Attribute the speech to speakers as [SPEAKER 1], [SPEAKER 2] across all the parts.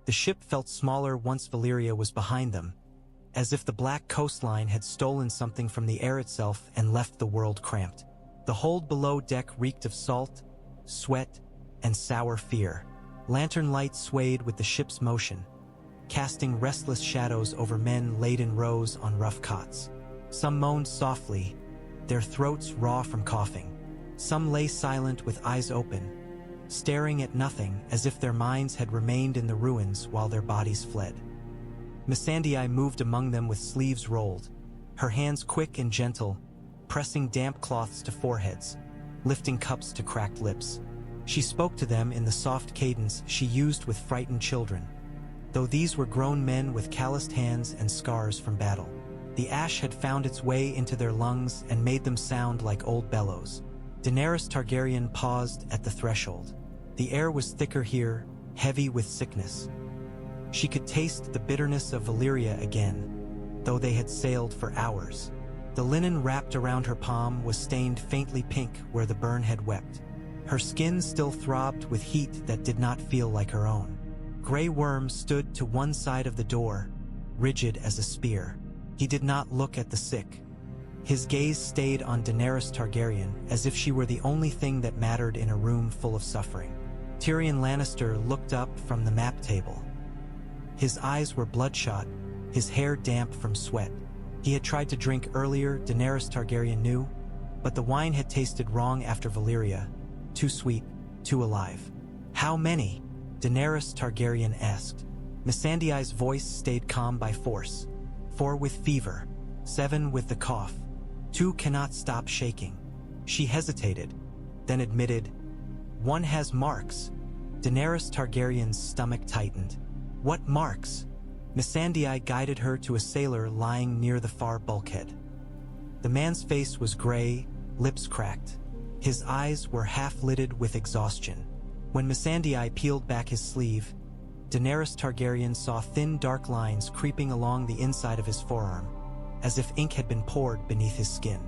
[SPEAKER 1] The ship felt smaller once Valyria was behind them, as if the black coastline had stolen something from the air itself and left the world cramped. The hold below deck reeked of salt, sweat, and sour fear. Lantern lights swayed with the ship's motion, casting restless shadows over men laid in rows on rough cots. Some moaned softly, their throats raw from coughing. Some lay silent with eyes open, staring at nothing as if their minds had remained in the ruins while their bodies fled. Missandei moved among them with sleeves rolled, her hands quick and gentle, pressing damp cloths to foreheads, lifting cups to cracked lips. She spoke to them in the soft cadence she used with frightened children, though these were grown men with calloused hands and scars from battle. The ash had found its way into their lungs and made them sound like old bellows. Daenerys Targaryen paused at the threshold. The air was thicker here, heavy with sickness. She could taste the bitterness of Valyria again, though they had sailed for hours. The linen wrapped around her palm was stained faintly pink where the burn had wept. Her skin still throbbed with heat that did not feel like her own. Grey Worm stood to one side of the door, rigid as a spear. He did not look at the sick. His gaze stayed on Daenerys Targaryen as if she were the only thing that mattered in a room full of suffering. Tyrion Lannister looked up from the map table. His eyes were bloodshot, his hair damp from sweat. He had tried to drink earlier, Daenerys Targaryen knew, but the wine had tasted wrong after Valyria. Too sweet, too alive. How many? Daenerys Targaryen asked. Missandei's voice stayed calm by force. 4 with fever, 7 with the cough. 2 cannot stop shaking. She hesitated, then admitted, 1 has marks. Daenerys Targaryen's stomach tightened. What marks? Missandei guided her to a sailor lying near the far bulkhead. The man's face was gray, lips cracked. His eyes were half-lidded with exhaustion. When Missandei peeled back his sleeve, Daenerys Targaryen saw thin dark lines creeping along the inside of his forearm, as if ink had been poured beneath his skin.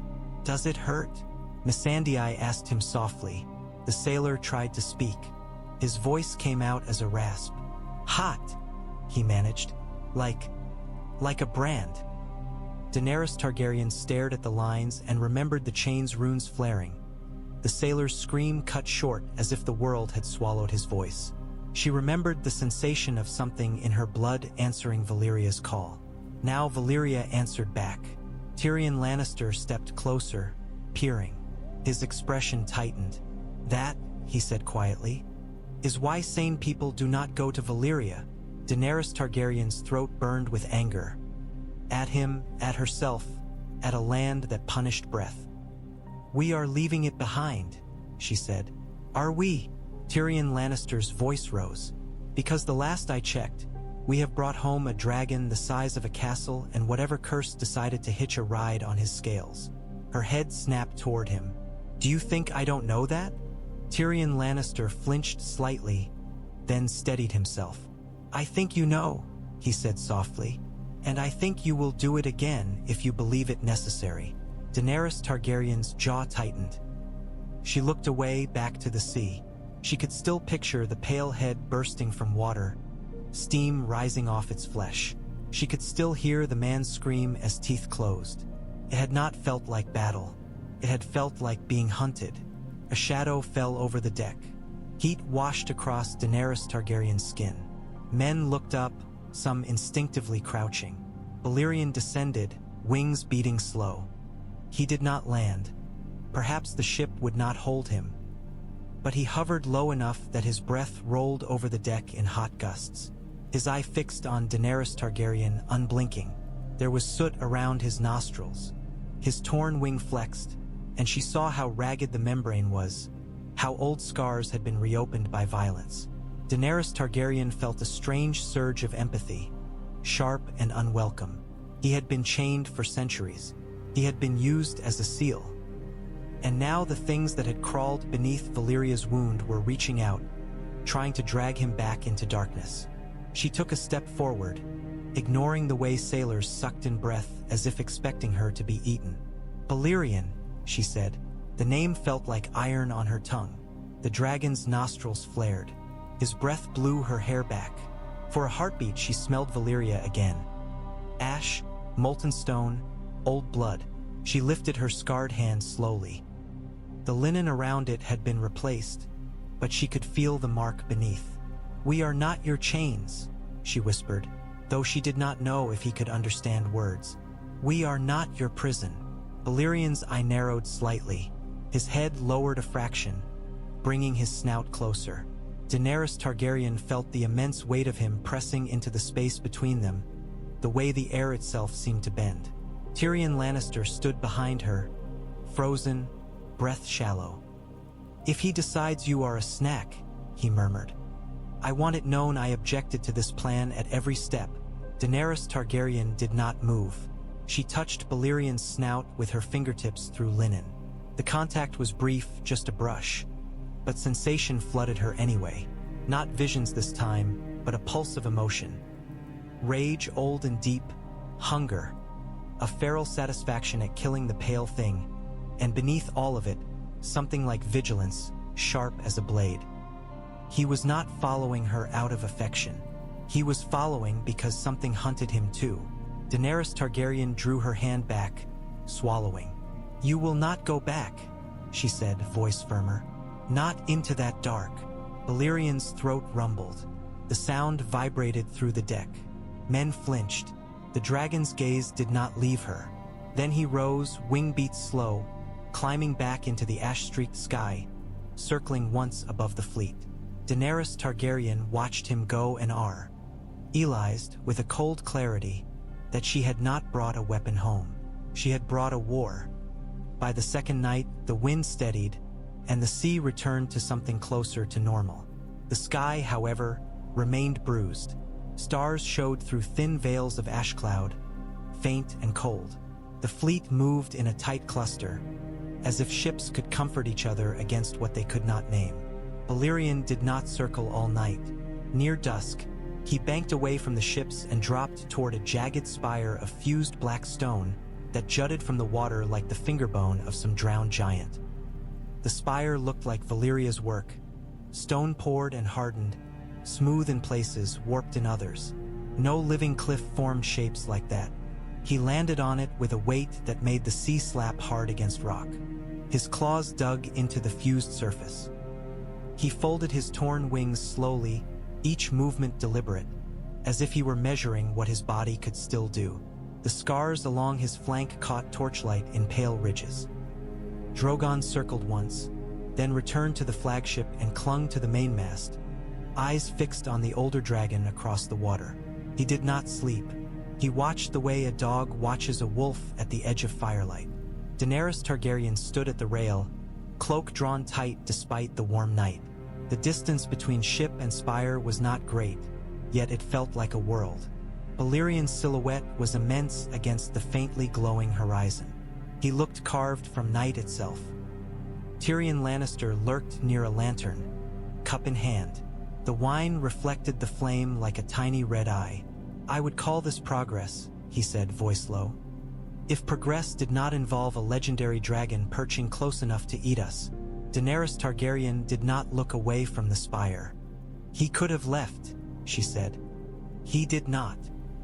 [SPEAKER 1] Does it hurt? Missandei asked him softly. The sailor tried to speak. His voice came out as a rasp. Hot, he managed. Like a brand. Daenerys Targaryen stared at the lines and remembered the chain's runes flaring. The sailor's scream cut short as if the world had swallowed his voice. She remembered the sensation of something in her blood answering Valyria's call. Now Valyria answered back. Tyrion Lannister stepped closer, peering. His expression tightened. That, he said quietly, is why sane people do not go to Valyria. Daenerys Targaryen's throat burned with anger. At him, at herself, at a land that punished breath. We are leaving it behind, she said. Are we? Tyrion Lannister's voice rose. Because the last I checked, we have brought home a dragon the size of a castle and whatever curse decided to hitch a ride on his scales. Her head snapped toward him. Do you think I don't know that? Tyrion Lannister flinched slightly, then steadied himself. I think you know, he said softly, and I think you will do it again if you believe it necessary. Daenerys Targaryen's jaw tightened. She looked away back to the sea. She could still picture the pale head bursting from water, steam rising off its flesh. She could still hear the man scream as teeth closed. It had not felt like battle. It had felt like being hunted. A shadow fell over the deck. Heat washed across Daenerys Targaryen's skin. Men looked up, some instinctively crouching. Balerion descended, wings beating slow. He did not land. Perhaps the ship would not hold him. But he hovered low enough that his breath rolled over the deck in hot gusts. His eye fixed on Daenerys Targaryen, unblinking. There was soot around his nostrils. His torn wing flexed, and she saw how ragged the membrane was, how old scars had been reopened by violence. Daenerys Targaryen felt a strange surge of empathy, sharp and unwelcome. He had been chained for centuries. He had been used as a seal. And now the things that had crawled beneath Valyria's wound were reaching out, trying to drag him back into darkness. She took a step forward, ignoring the way sailors sucked in breath as if expecting her to be eaten. Balerion, she said. The name felt like iron on her tongue. The dragon's nostrils flared. His breath blew her hair back. For a heartbeat, she smelled Valyria again. Ash, molten stone, old blood. She lifted her scarred hand slowly. The linen around it had been replaced, but she could feel the mark beneath. "We are not your chains," she whispered, though she did not know if he could understand words. "We are not your prison." Balerian's eye narrowed slightly. His head lowered a fraction, bringing his snout closer. Daenerys Targaryen felt the immense weight of him pressing into the space between them, the way the air itself seemed to bend. Tyrion Lannister stood behind her, frozen, breath shallow. "If he decides you are a snack," he murmured. "I want it known I objected to this plan at every step." Daenerys Targaryen did not move. She touched Balerian's snout with her fingertips through linen. The contact was brief, just a brush, but sensation flooded her anyway. Not visions this time, but a pulse of emotion. Rage old and deep, hunger, a feral satisfaction at killing the pale thing, and beneath all of it, something like vigilance, sharp as a blade. He was not following her out of affection. He was following because something hunted him too. Daenerys Targaryen drew her hand back, swallowing. "You will not go back," she said, voice firmer. "Not into that dark." Balerian's throat rumbled. The sound vibrated through the deck. Men flinched. The dragon's gaze did not leave her. Then he rose, wing beats slow, climbing back into the ash-streaked sky, circling once above the fleet. Daenerys Targaryen watched him go and realized, with a cold clarity, that she had not brought a weapon home. She had brought a war. By the second night, the wind steadied, and the sea returned to something closer to normal. The sky, however, remained bruised. Stars showed through thin veils of ash cloud, faint and cold. The fleet moved in a tight cluster, as if ships could comfort each other against what they could not name. Balerion did not circle all night. Near dusk, he banked away from the ships and dropped toward a jagged spire of fused black stone that jutted from the water like the fingerbone of some drowned giant. The spire looked like Valyria's work, stone poured and hardened, smooth in places, warped in others. No living cliff formed shapes like that. He landed on it with a weight that made the sea slap hard against rock. His claws dug into the fused surface. He folded his torn wings slowly, each movement deliberate, as if he were measuring what his body could still do. The scars along his flank caught torchlight in pale ridges. Drogon circled once, then returned to the flagship and clung to the mainmast, eyes fixed on the older dragon across the water. He did not sleep. He watched the way a dog watches a wolf at the edge of firelight. Daenerys Targaryen stood at the rail, cloak drawn tight despite the warm night. The distance between ship and spire was not great, yet it felt like a world. Balerian's silhouette was immense against the faintly glowing horizon. He looked carved from night itself. Tyrion Lannister lurked near a lantern, cup in hand. The wine reflected the flame like a tiny red eye. "I would call this progress," he said, voice low. "If progress did not involve a legendary dragon perching close enough to eat us." Daenerys Targaryen did not look away from the spire. "He could have left," she said. "He did not."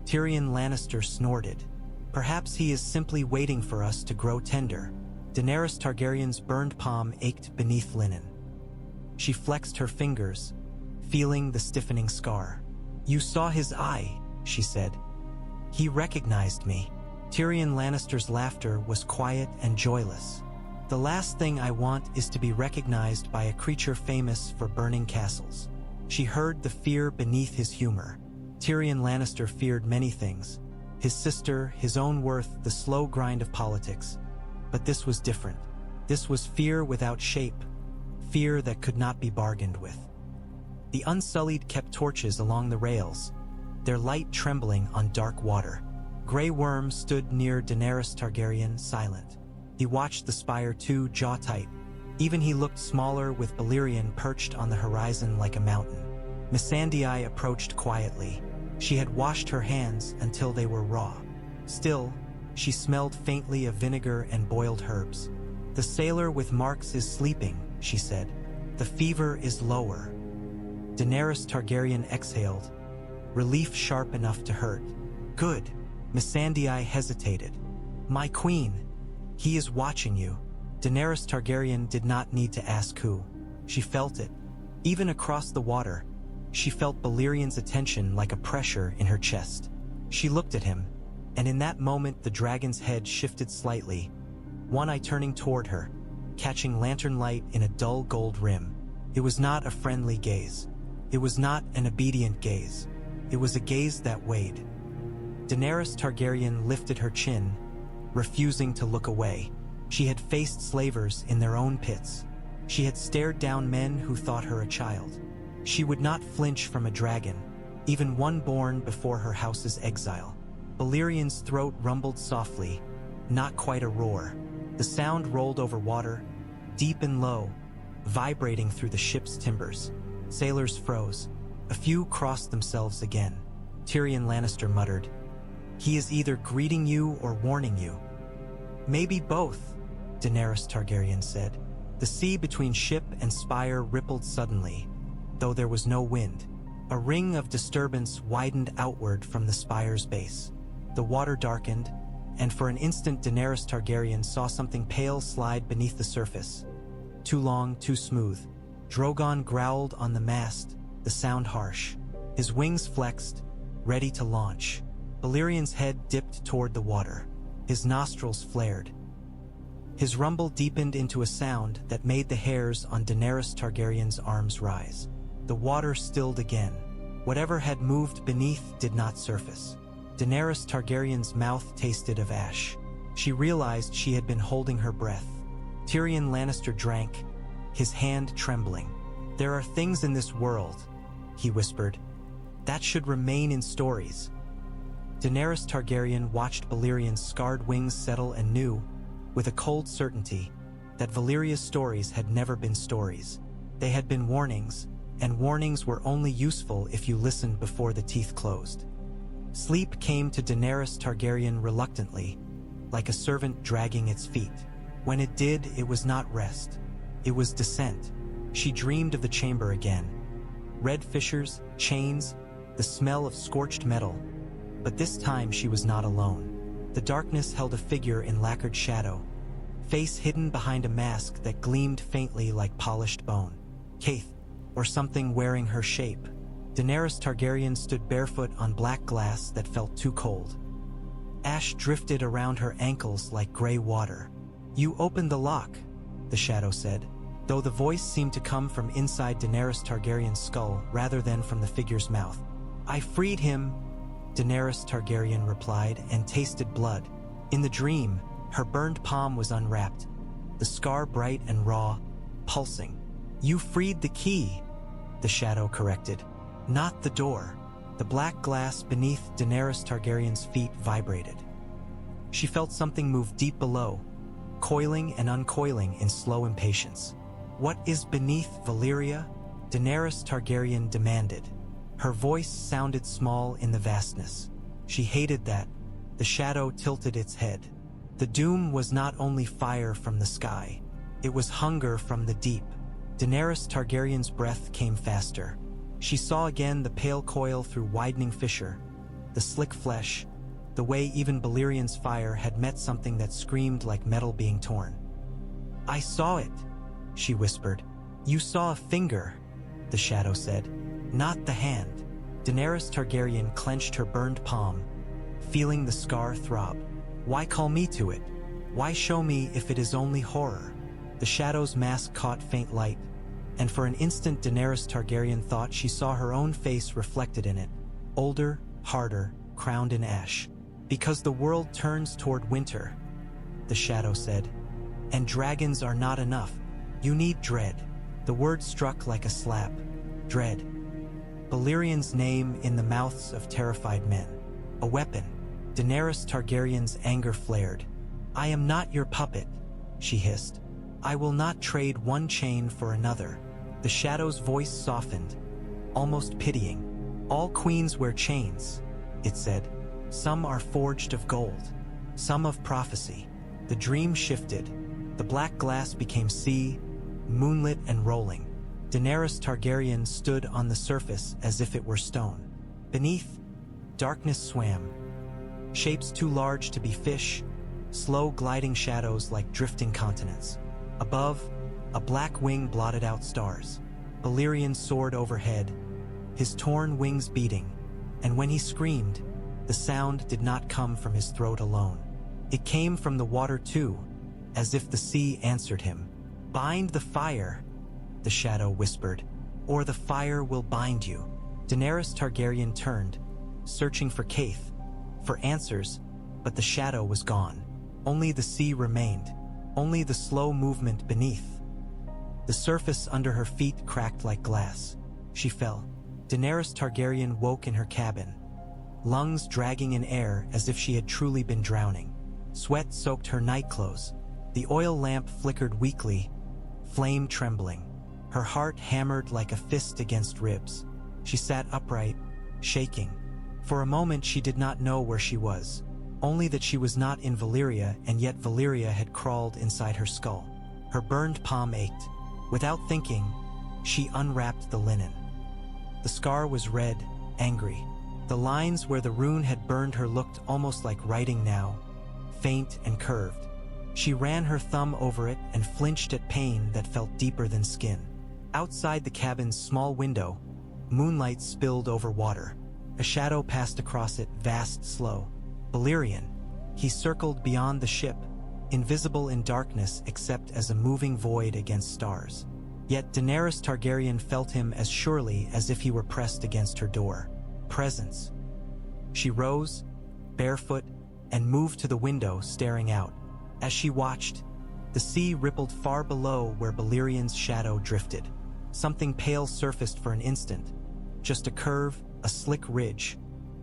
[SPEAKER 1] Tyrion Lannister snorted. "Perhaps he is simply waiting for us to grow tender." Daenerys Targaryen's burned palm ached beneath linen. She flexed her fingers, feeling the stiffening scar. "You saw his eye," she said. "He recognized me." Tyrion Lannister's laughter was quiet and joyless. "The last thing I want is to be recognized by a creature famous for burning castles." She heard the fear beneath his humor. Tyrion Lannister feared many things. His sister, his own worth, the slow grind of politics. But this was different. This was fear without shape, fear that could not be bargained with. The Unsullied kept torches along the rails, their light trembling on dark water. Grey Worm stood near Daenerys Targaryen, silent. He watched the spire too, jaw tight. Even he looked smaller with Balerion perched on the horizon like a mountain. Missandei approached quietly. She had washed her hands until they were raw. Still, she smelled faintly of vinegar and boiled herbs. "The sailor with marks is sleeping," she said. "The fever is lower." Daenerys Targaryen exhaled. relief sharp enough to hurt. "Good." Missandei hesitated. "My queen. He is watching you." Daenerys Targaryen did not need to ask who. She felt it. Even across the water, she felt Balerion's attention like a pressure in her chest. She looked at him, and in that moment the dragon's head shifted slightly, one eye turning toward her, catching lantern light in a dull gold rim. It was not a friendly gaze. It was not an obedient gaze. It was a gaze that weighed. Daenerys Targaryen lifted her chin, refusing to look away. She had faced slavers in their own pits. She had stared down men who thought her a child. She would not flinch from a dragon, even one born before her house's exile. Balerion's throat rumbled softly, not quite a roar. The sound rolled over water, deep and low, vibrating through the ship's timbers. Sailors froze. A few crossed themselves again. Tyrion Lannister muttered, "He is either greeting you or warning you." "Maybe both," Daenerys Targaryen said. The sea between ship and spire rippled suddenly, though there was no wind. A ring of disturbance widened outward from the spire's base. The water darkened, and for an instant Daenerys Targaryen saw something pale slide beneath the surface. Too long, too smooth. Drogon growled on the mast, the sound harsh. His wings flexed, ready to launch. Balerion's head dipped toward the water. His nostrils flared. His rumble deepened into a sound that made the hairs on Daenerys Targaryen's arms rise. The water stilled again. Whatever had moved beneath did not surface. Daenerys Targaryen's mouth tasted of ash. She realized she had been holding her breath. Tyrion Lannister drank, his hand trembling. "There are things in this world," he whispered, "that should remain in stories." Daenerys Targaryen watched Balerion's scarred wings settle and knew, with a cold certainty, that Valyria's stories had never been stories. They had been warnings, and warnings were only useful if you listened before the teeth closed. Sleep came to Daenerys Targaryen reluctantly, like a servant dragging its feet. When it did, it was not rest. It was descent. She dreamed of the chamber again. Red fissures, chains, the smell of scorched metal. But this time she was not alone. The darkness held a figure in lacquered shadow, face hidden behind a mask that gleamed faintly like polished bone. Quaithe, or something wearing her shape. Daenerys Targaryen stood barefoot on black glass that felt too cold. Ash drifted around her ankles like gray water. "You opened the lock," the shadow said, though the voice seemed to come from inside Daenerys Targaryen's skull rather than from the figure's mouth. "I freed him," Daenerys Targaryen replied, and tasted blood. In the dream, her burned palm was unwrapped, the scar bright and raw, pulsing. "You freed the key," the shadow corrected, "not the door." The black glass beneath Daenerys Targaryen's feet vibrated. She felt something move deep below, coiling and uncoiling in slow impatience. "What is beneath, Valyria?" Daenerys Targaryen demanded. Her voice sounded small in the vastness. She hated that. The shadow tilted its head. The doom was not only fire from the sky. It was hunger from the deep. Daenerys Targaryen's breath came faster. She saw again the pale coil through widening fissure, the slick flesh, the way even Balerion's fire had met something that screamed like metal being torn. "I saw it," she whispered. "You saw a finger," the shadow said, "not the hand." Daenerys Targaryen clenched her burned palm, feeling the scar throb. "Why call me to it? Why show me if it is only horror?" The shadow's mask caught faint light, and for an instant Daenerys Targaryen thought she saw her own face reflected in it, older, harder, crowned in ash. "Because the world turns toward winter," the shadow said, "and dragons are not enough. You need dread." The word struck like a slap. Dread. Balerion's name in the mouths of terrified men. A weapon. Daenerys Targaryen's anger flared. "I am not your puppet," she hissed. "I will not trade one chain for another." The shadow's voice softened, almost pitying. "All queens wear chains," it said. "Some are forged of gold, some of prophecy." The dream shifted. The black glass became sea, moonlit and rolling. Daenerys Targaryen stood on the surface as if it were stone. Beneath, darkness swam. Shapes too large to be fish, slow gliding shadows like drifting continents. Above, a black wing blotted out stars. Balerion soared overhead, his torn wings beating, and when he screamed, the sound did not come from his throat alone. It came from the water too, as if the sea answered him. "Bind the fire," the shadow whispered, "or the fire will bind you." Daenerys Targaryen turned, searching for Quaithe, for answers, but the shadow was gone. Only the sea remained, only the slow movement beneath. The surface under her feet cracked like glass. She fell. Daenerys Targaryen woke in her cabin, lungs dragging in air as if she had truly been drowning. Sweat soaked her nightclothes. The oil lamp flickered weakly, flame trembling. Her heart hammered like a fist against ribs. She sat upright, shaking. For a moment she did not know where she was, only that she was not in Valyria, and yet Valyria had crawled inside her skull. Her burned palm ached. Without thinking, she unwrapped the linen. The scar was red, angry. The lines where the rune had burned her looked almost like writing now, faint and curved. She ran her thumb over it and flinched at pain that felt deeper than skin. Outside the cabin's small window, moonlight spilled over water. A shadow passed across it, vast, slow. Balerion. He circled beyond the ship, invisible in darkness except as a moving void against stars. Yet Daenerys Targaryen felt him as surely as if he were pressed against her door. Presence. She rose, barefoot, and moved to the window, staring out. As she watched, the sea rippled far below where Balerion's shadow drifted. Something pale surfaced for an instant, just a curve, a slick ridge,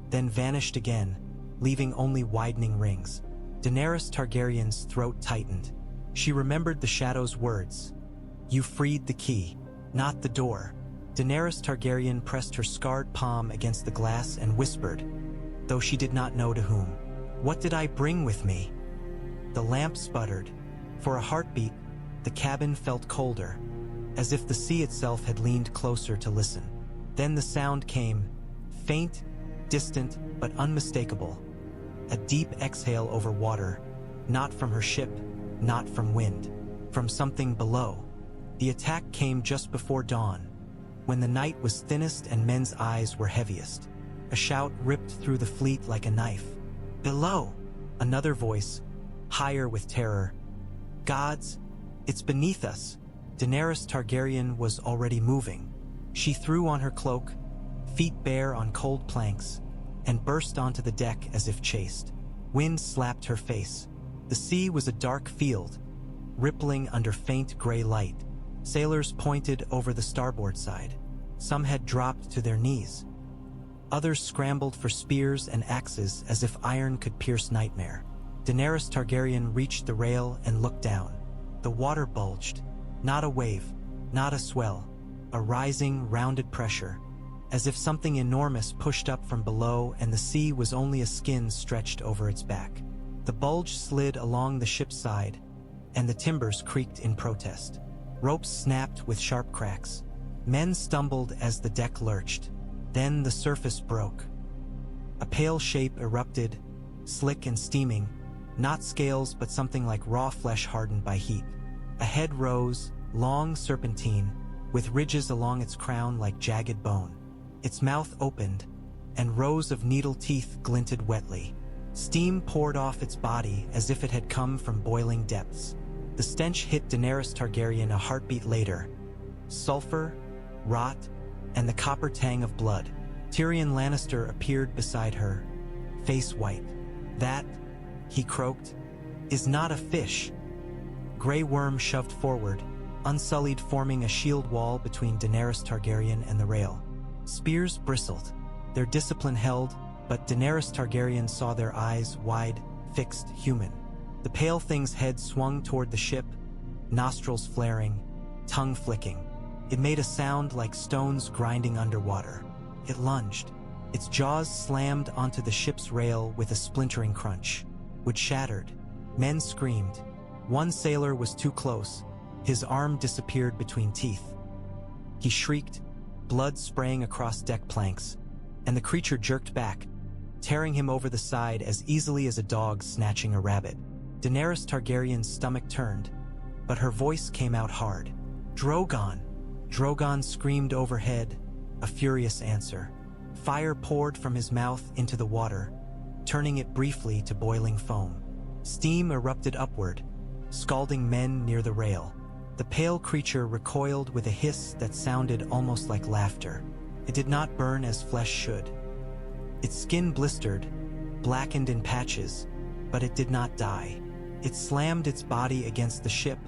[SPEAKER 1] then vanished again, leaving only widening rings. Daenerys Targaryen's throat tightened. She remembered the shadow's words. "You freed the key, not the door." Daenerys Targaryen pressed her scarred palm against the glass and whispered, though she did not know to whom, "What did I bring with me?" The lamp sputtered. For a heartbeat, the cabin felt colder, as if the sea itself had leaned closer to listen. Then the sound came, faint, distant, but unmistakable. A deep exhale over water, not from her ship, not from wind, from something below. The attack came just before dawn, when the night was thinnest and men's eyes were heaviest. A shout ripped through the fleet like a knife. "Below!" Another voice, higher with terror. "Gods, it's beneath us!" Daenerys Targaryen was already moving. She threw on her cloak, feet bare on cold planks, and burst onto the deck as if chased. Wind slapped her face. The sea was a dark field, rippling under faint gray light. Sailors pointed over the starboard side. Some had dropped to their knees. Others scrambled for spears and axes as if iron could pierce nightmare. Daenerys Targaryen reached the rail and looked down. The water bulged. Not a wave, not a swell, a rising, rounded pressure, as if something enormous pushed up from below and the sea was only a skin stretched over its back. The bulge slid along the ship's side, and the timbers creaked in protest. Ropes snapped with sharp cracks. Men stumbled as the deck lurched. Then the surface broke. A pale shape erupted, slick and steaming, not scales but something like raw flesh hardened by heat. A head rose, long serpentine, with ridges along its crown like jagged bone. Its mouth opened, and rows of needle teeth glinted wetly. Steam poured off its body as if it had come from boiling depths. The stench hit Daenerys Targaryen a heartbeat later. Sulfur, rot, and the copper tang of blood. Tyrion Lannister appeared beside her, face white. "That," he croaked, "is not a fish." Grey Worm shoved forward, unsullied, forming a shield wall between Daenerys Targaryen and the rail. Spears bristled. Their discipline held, but Daenerys Targaryen saw their eyes wide, fixed, human. The pale thing's head swung toward the ship, nostrils flaring, tongue flicking. It made a sound like stones grinding underwater. It lunged. Its jaws slammed onto the ship's rail with a splintering crunch. Wood shattered. Men screamed. One sailor was too close. His arm disappeared between teeth. He shrieked, blood spraying across deck planks. and the creature jerked back, tearing him over the side as easily as a dog snatching a rabbit. Daenerys Targaryen's stomach turned, but her voice came out hard. "Drogon!" Drogon screamed overhead, a furious answer. Fire poured from his mouth into the water, turning it briefly to boiling foam. Steam erupted upward, scalding men near the rail. The pale creature recoiled with a hiss that sounded almost like laughter. It did not burn as flesh should. Its skin blistered, blackened in patches, but it did not die. It slammed its body against the ship,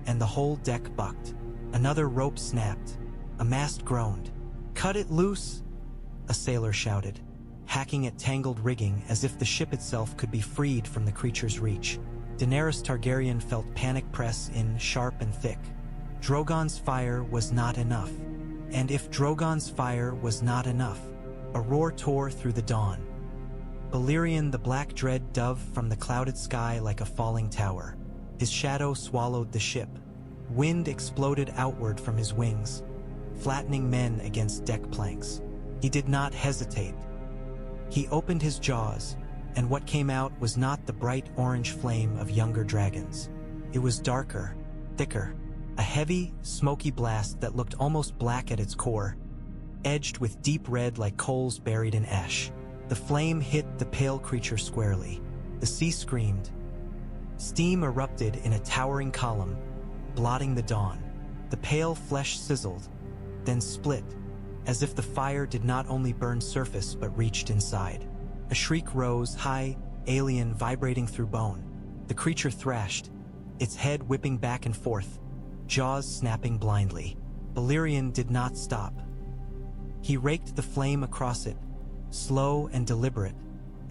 [SPEAKER 1] and the whole deck bucked. Another rope snapped. A mast groaned. "Cut it loose!" a sailor shouted, hacking at tangled rigging as if the ship itself could be freed from the creature's reach. Daenerys Targaryen felt panic press in sharp and thick. Drogon's fire was not enough. And if Drogon's fire was not enough, a roar tore through the dawn. Balerion the Black Dread dove from the clouded sky like a falling tower. His shadow swallowed the ship. Wind exploded outward from his wings, flattening men against deck planks. He did not hesitate. He opened his jaws, and what came out was not the bright orange flame of younger dragons. It was darker, thicker, a heavy, smoky blast that looked almost black at its core, edged with deep red like coals buried in ash. The flame hit the pale creature squarely. The sea screamed. Steam erupted in a towering column, blotting the dawn. The pale flesh sizzled, then split, as if the fire did not only burn surface but reached inside. A shriek rose, high, alien, vibrating through bone. The creature thrashed, its head whipping back and forth, jaws snapping blindly. Balerion did not stop. He raked the flame across it, slow and deliberate,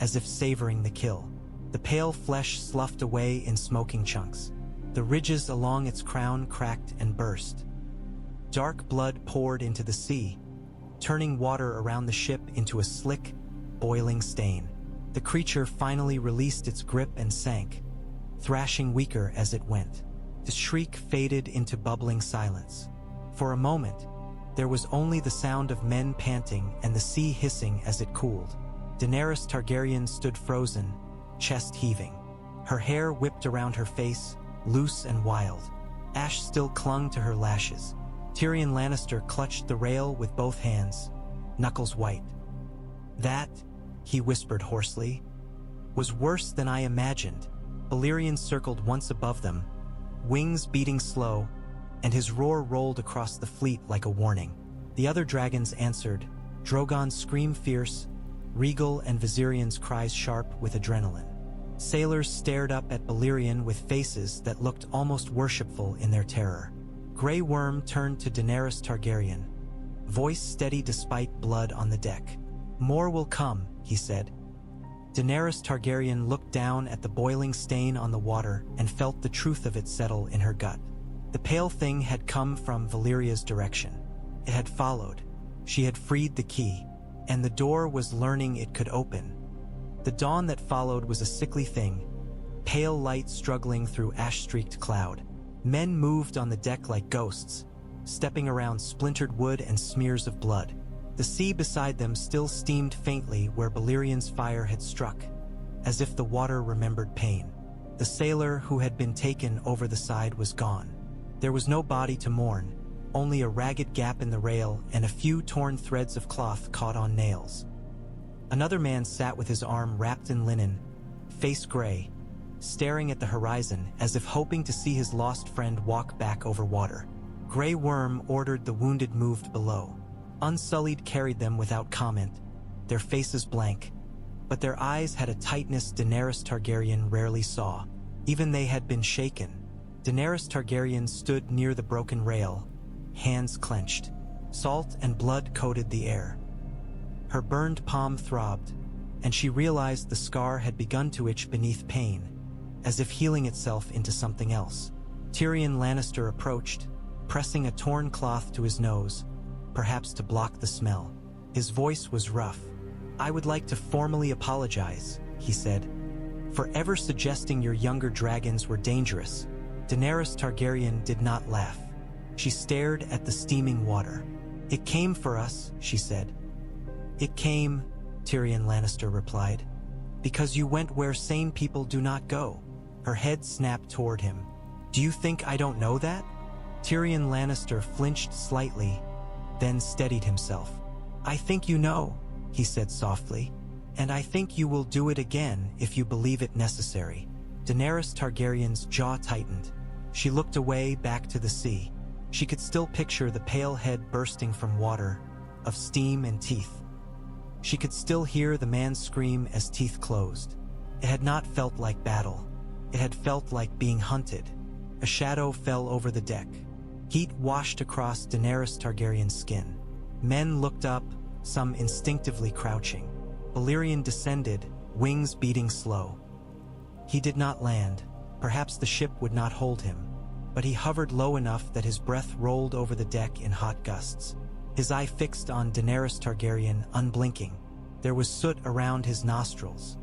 [SPEAKER 1] as if savoring the kill. The pale flesh sloughed away in smoking chunks. The ridges along its crown cracked and burst. Dark blood poured into the sea, turning water around the ship into a slick, boiling stain. The creature finally released its grip and sank, thrashing weaker as it went. The shriek faded into bubbling silence. For a moment, there was only the sound of men panting and the sea hissing as it cooled. Daenerys Targaryen stood frozen, chest heaving. Her hair whipped around her face, loose and wild. Ash still clung to her lashes. Tyrion Lannister clutched the rail with both hands, knuckles white. "That," he whispered hoarsely, "was worse than I imagined." Balerion circled once above them, wings beating slow, and his roar rolled across the fleet like a warning. The other dragons answered, Drogon's scream fierce, Regal and Viserion's cries sharp with adrenaline. Sailors stared up at Balerion with faces that looked almost worshipful in their terror. Grey Worm turned to Daenerys Targaryen, voice steady despite blood on the deck. "More will come," he said. Daenerys Targaryen looked down at the boiling stain on the water and felt the truth of it settle in her gut. The pale thing had come from Valyria's direction. It had followed. She had freed the key, and the door was learning it could open. The dawn that followed was a sickly thing, pale light struggling through ash-streaked cloud. Men moved on the deck like ghosts, stepping around splintered wood and smears of blood. The sea beside them still steamed faintly where Balerion's fire had struck, as if the water remembered pain. The sailor who had been taken over the side was gone. There was no body to mourn, only a ragged gap in the rail and a few torn threads of cloth caught on nails. Another man sat with his arm wrapped in linen, face gray, staring at the horizon as if hoping to see his lost friend walk back over water. Grey Worm ordered the wounded moved below. Unsullied carried them without comment, their faces blank, but their eyes had a tightness Daenerys Targaryen rarely saw. Even they had been shaken. Daenerys Targaryen stood near the broken rail, hands clenched. Salt and blood coated the air. Her burned palm throbbed, and she realized the scar had begun to itch beneath pain, as if healing itself into something else. Tyrion Lannister approached, pressing a torn cloth to his nose, perhaps to block the smell. His voice was rough. "I would like to formally apologize," he said, "for ever suggesting your younger dragons were dangerous." Daenerys Targaryen did not laugh. She stared at the steaming water. "It came for us," she said. "It came," Tyrion Lannister replied, "because you went where sane people do not go." Her head snapped toward him. "Do you think I don't know that?" Tyrion Lannister flinched slightly, then steadied himself. "I think you know," he said softly, "and I think you will do it again if you believe it necessary." Daenerys Targaryen's jaw tightened. She looked away back to the sea. She could still picture the pale head bursting from water, of steam and teeth. She could still hear the man scream as teeth closed. It had not felt like battle. It had felt like being hunted. A shadow fell over the deck. Heat washed across Daenerys Targaryen's skin. Men looked up, some instinctively crouching. Balerion descended, wings beating slow. He did not land. Perhaps the ship would not hold him, but he hovered low enough that his breath rolled over the deck in hot gusts. His eye fixed on Daenerys Targaryen, unblinking. There was soot around his nostrils.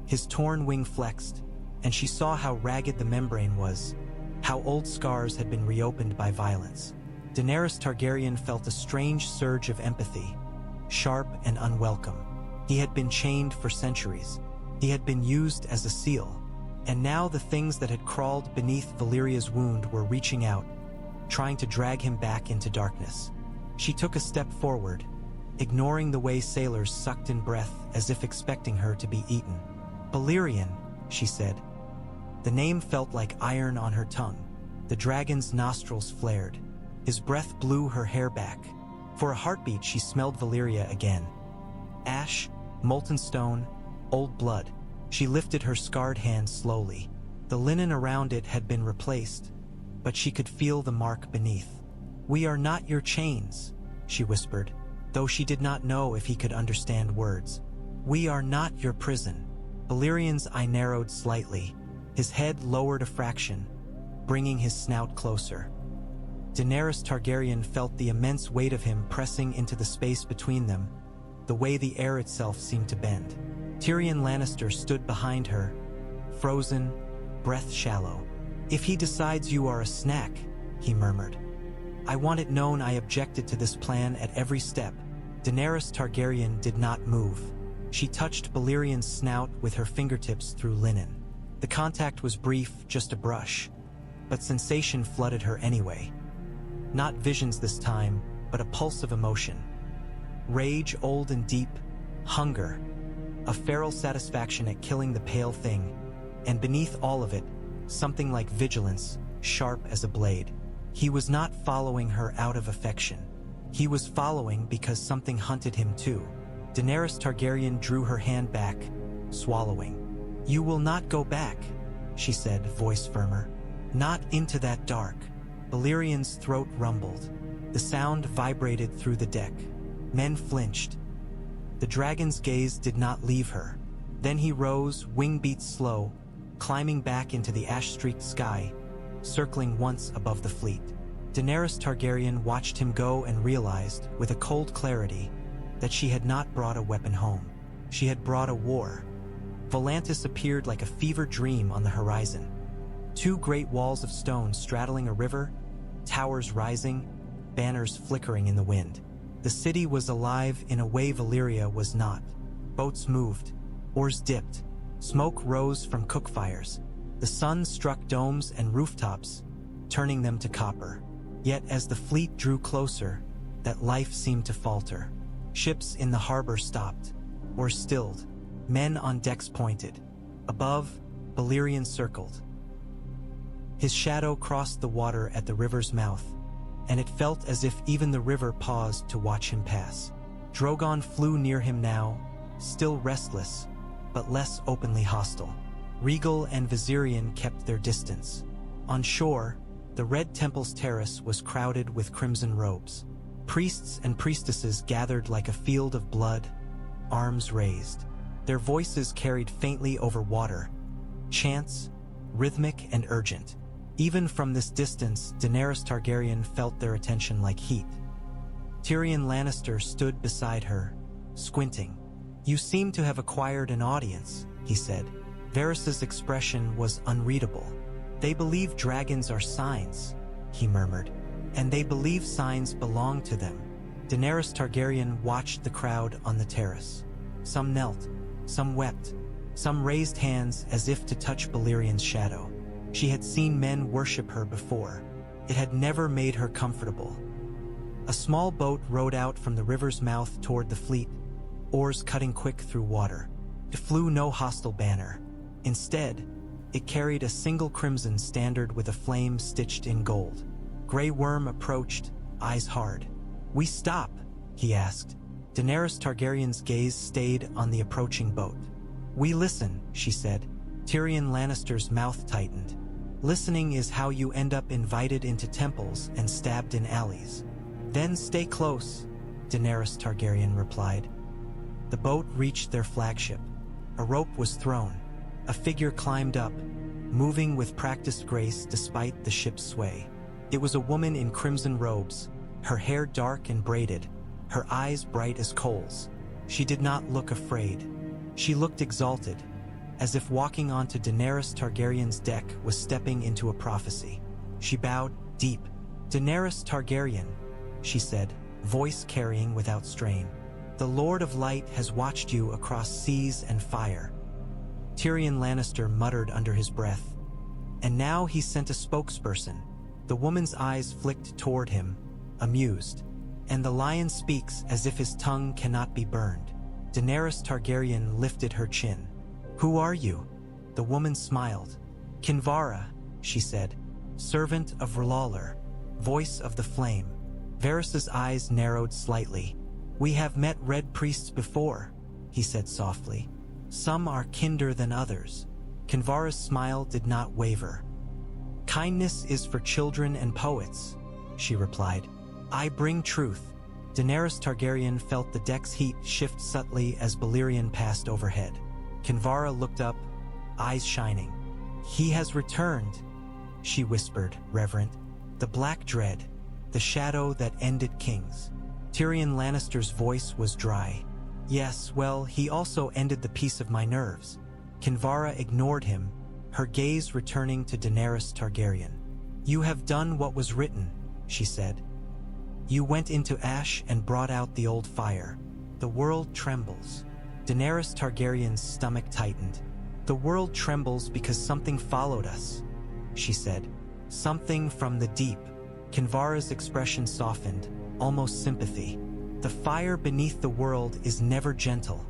[SPEAKER 1] His torn wing flexed, and she saw how ragged the membrane was, how old scars had been reopened by violence. Daenerys Targaryen felt a strange surge of empathy, sharp and unwelcome. He had been chained for centuries. He had been used as a seal. And now the things that had crawled beneath Valyria's wound were reaching out, trying to drag him back into darkness. She took a step forward, ignoring the way sailors sucked in breath as if expecting her to be eaten. "Balerion," she said. The name felt like iron on her tongue. The dragon's nostrils flared. His breath blew her hair back. For a heartbeat, she smelled Valyria again. Ash, molten stone, old blood. She lifted her scarred hand slowly. The linen around it had been replaced, but she could feel the mark beneath. "We are not your chains," she whispered, though she did not know if he could understand words. "We are not your prison." Balerion's eye narrowed slightly. His head lowered a fraction, bringing his snout closer. Daenerys Targaryen felt the immense weight of him pressing into the space between them, the way the air itself seemed to bend. Tyrion Lannister stood behind her, frozen, breath shallow. "If he decides you are a snack," he murmured. "I want it known I objected to this plan at every step." Daenerys Targaryen did not move. She touched Balerion's snout with her fingertips through linen. The contact was brief, just a brush, but sensation flooded her anyway. Not visions this time, but a pulse of emotion. Rage old and deep, hunger, a feral satisfaction at killing the pale thing, and beneath all of it, something like vigilance, sharp as a blade. He was not following her out of affection. He was following because something hunted him too. Daenerys Targaryen drew her hand back, swallowing. "You will not go back," she said, voice firmer. "Not into that dark." Balerion's throat rumbled. The sound vibrated through the deck. Men flinched. The dragon's gaze did not leave her. Then he rose, wing beats slow, climbing back into the ash-streaked sky, circling once above the fleet. Daenerys Targaryen watched him go and realized, with a cold clarity, that she had not brought a weapon home. She had brought a war. Volantis appeared like a fever dream on the horizon. Two great walls of stone straddling a river, towers rising, banners flickering in the wind. The city was alive in a way Valyria was not. Boats moved, oars dipped, smoke rose from cook fires. The sun struck domes and rooftops, turning them to copper. Yet as the fleet drew closer, that life seemed to falter. Ships in the harbor stopped, or stilled. Men on decks pointed. Above, Balerion circled. His shadow crossed the water at the river's mouth, and it felt as if even the river paused to watch him pass. Drogon flew near him now, still restless, but less openly hostile. Rhaegal and Viserion kept their distance. On shore, the Red Temple's terrace was crowded with crimson robes. Priests and priestesses gathered like a field of blood, arms raised. Their voices carried faintly over water, chants, rhythmic and urgent. Even from this distance, Daenerys Targaryen felt their attention like heat. Tyrion Lannister stood beside her, squinting. "You seem to have acquired an audience," he said. Varys's expression was unreadable. "They believe dragons are signs," he murmured, "and they believe signs belong to them." Daenerys Targaryen watched the crowd on the terrace. Some knelt, some wept, some raised hands as if to touch Balerian's shadow. She had seen men worship her before. It had never made her comfortable. A small boat rowed out from the river's mouth toward the fleet, oars cutting quick through water. It flew no hostile banner. Instead, it carried a single crimson standard with a flame stitched in gold. Grey Worm approached, eyes hard. "We stop?" he asked. Daenerys Targaryen's gaze stayed on the approaching boat. "We listen," she said. Tyrion Lannister's mouth tightened. "Listening is how you end up invited into temples and stabbed in alleys." "Then stay close," Daenerys Targaryen replied. The boat reached their flagship. A rope was thrown. A figure climbed up, moving with practiced grace despite the ship's sway. It was a woman in crimson robes, her hair dark and braided, her eyes bright as coals. She did not look afraid. She looked exalted, as if walking onto Daenerys Targaryen's deck was stepping into a prophecy. She bowed deep. "Daenerys Targaryen," she said, voice carrying without strain. "The Lord of Light has watched you across seas and fire." Tyrion Lannister muttered under his breath. "And now he sent a spokesperson." The woman's eyes flicked toward him, amused. "And the lion speaks as if his tongue cannot be burned." Daenerys Targaryen lifted her chin. "Who are you?" The woman smiled. "Kinvara," she said, "servant of R'hllor, voice of the flame." Varys's eyes narrowed slightly. "We have met red priests before," he said softly. "Some are kinder than others." Kinvara's smile did not waver. "Kindness is for children and poets," she replied. "I bring truth." Daenerys Targaryen felt the deck's heat shift subtly as Balerion passed overhead. Kinvara looked up, eyes shining. "He has returned," she whispered, reverent. "The Black Dread, the shadow that ended kings." Tyrion Lannister's voice was dry. "Yes, well, he also ended the peace of my nerves." Kinvara ignored him, her gaze returning to Daenerys Targaryen. "You have done what was written," she said. "You went into ash and brought out the old fire. The world trembles." Daenerys Targaryen's stomach tightened. "The world trembles because something followed us," she said. "Something from the deep." Kinvara's expression softened, almost sympathy. "The fire beneath the world is never gentle,"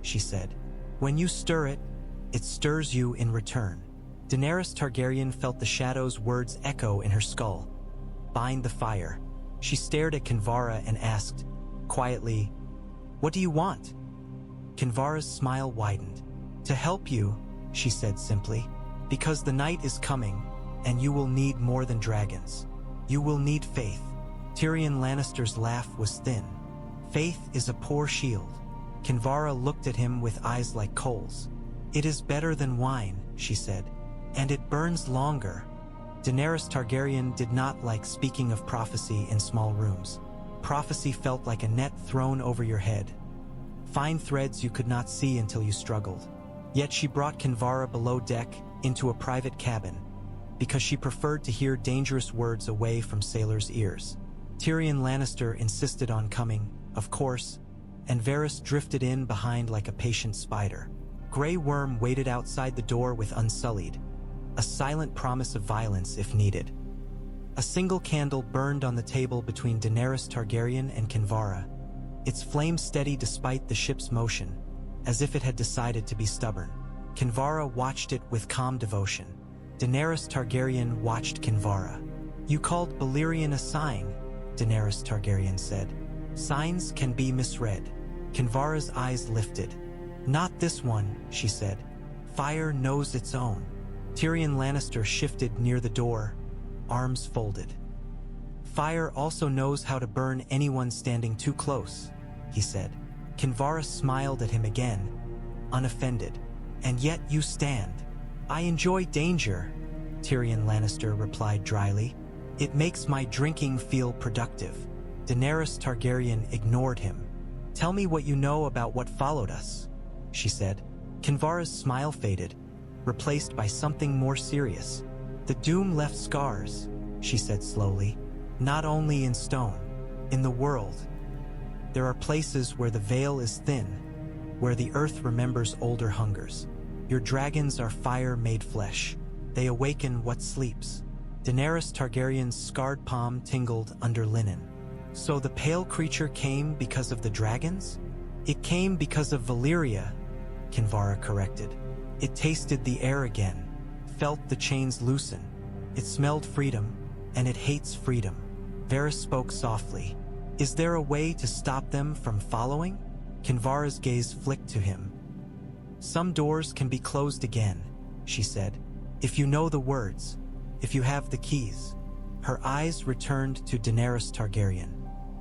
[SPEAKER 1] she said. "When you stir it, it stirs you in return." Daenerys Targaryen felt the shadow's words echo in her skull. "Bind the fire." She stared at Kinvara and asked, quietly, "What do you want?" Kinvara's smile widened. "To help you," she said simply, "because the night is coming, and you will need more than dragons. You will need faith." Tyrion Lannister's laugh was thin. "Faith is a poor shield." Kinvara looked at him with eyes like coals. "It is better than wine," she said, "and it burns longer." Daenerys Targaryen did not like speaking of prophecy in small rooms. Prophecy felt like a net thrown over your head. Fine threads you could not see until you struggled. Yet she brought Kinvara below deck into a private cabin, because she preferred to hear dangerous words away from sailors' ears. Tyrion Lannister insisted on coming, of course, and Varys drifted in behind like a patient spider. Grey Worm waited outside the door with Unsullied, a silent promise of violence if needed. A single candle burned on the table between Daenerys Targaryen and Kinvara, its flame steady despite the ship's motion, as if it had decided to be stubborn. Kinvara watched it with calm devotion. Daenerys Targaryen watched Kinvara. "You called Balerion a sign," Daenerys Targaryen said. "Signs can be misread." Kinvara's eyes lifted. "Not this one," she said. "Fire knows its own." Tyrion Lannister shifted near the door, arms folded. "Fire also knows how to burn anyone standing too close," he said. Kinvara smiled at him again, unoffended. "And yet you stand." "I enjoy danger," Tyrion Lannister replied dryly. "It makes my drinking feel productive." Daenerys Targaryen ignored him. "Tell me what you know about what followed us," she said. Kinvara's smile faded, replaced by something more serious. "The doom left scars," she said slowly. "Not only in stone, in the world." There are places where the veil is thin, where the earth remembers older hungers. Your dragons are fire made flesh. They awaken what sleeps. Daenerys Targaryen's scarred palm tingled under linen. So the pale creature came because of the dragons? It came because of Valyria, Kinvara corrected. It tasted the air again, felt the chains loosen. It smelled freedom, and it hates freedom. Varys spoke softly. Is there a way to stop them from following? Kinvara's gaze flicked to him. Some doors can be closed again, she said. If you know the words, if you have the keys. Her eyes returned to Daenerys Targaryen.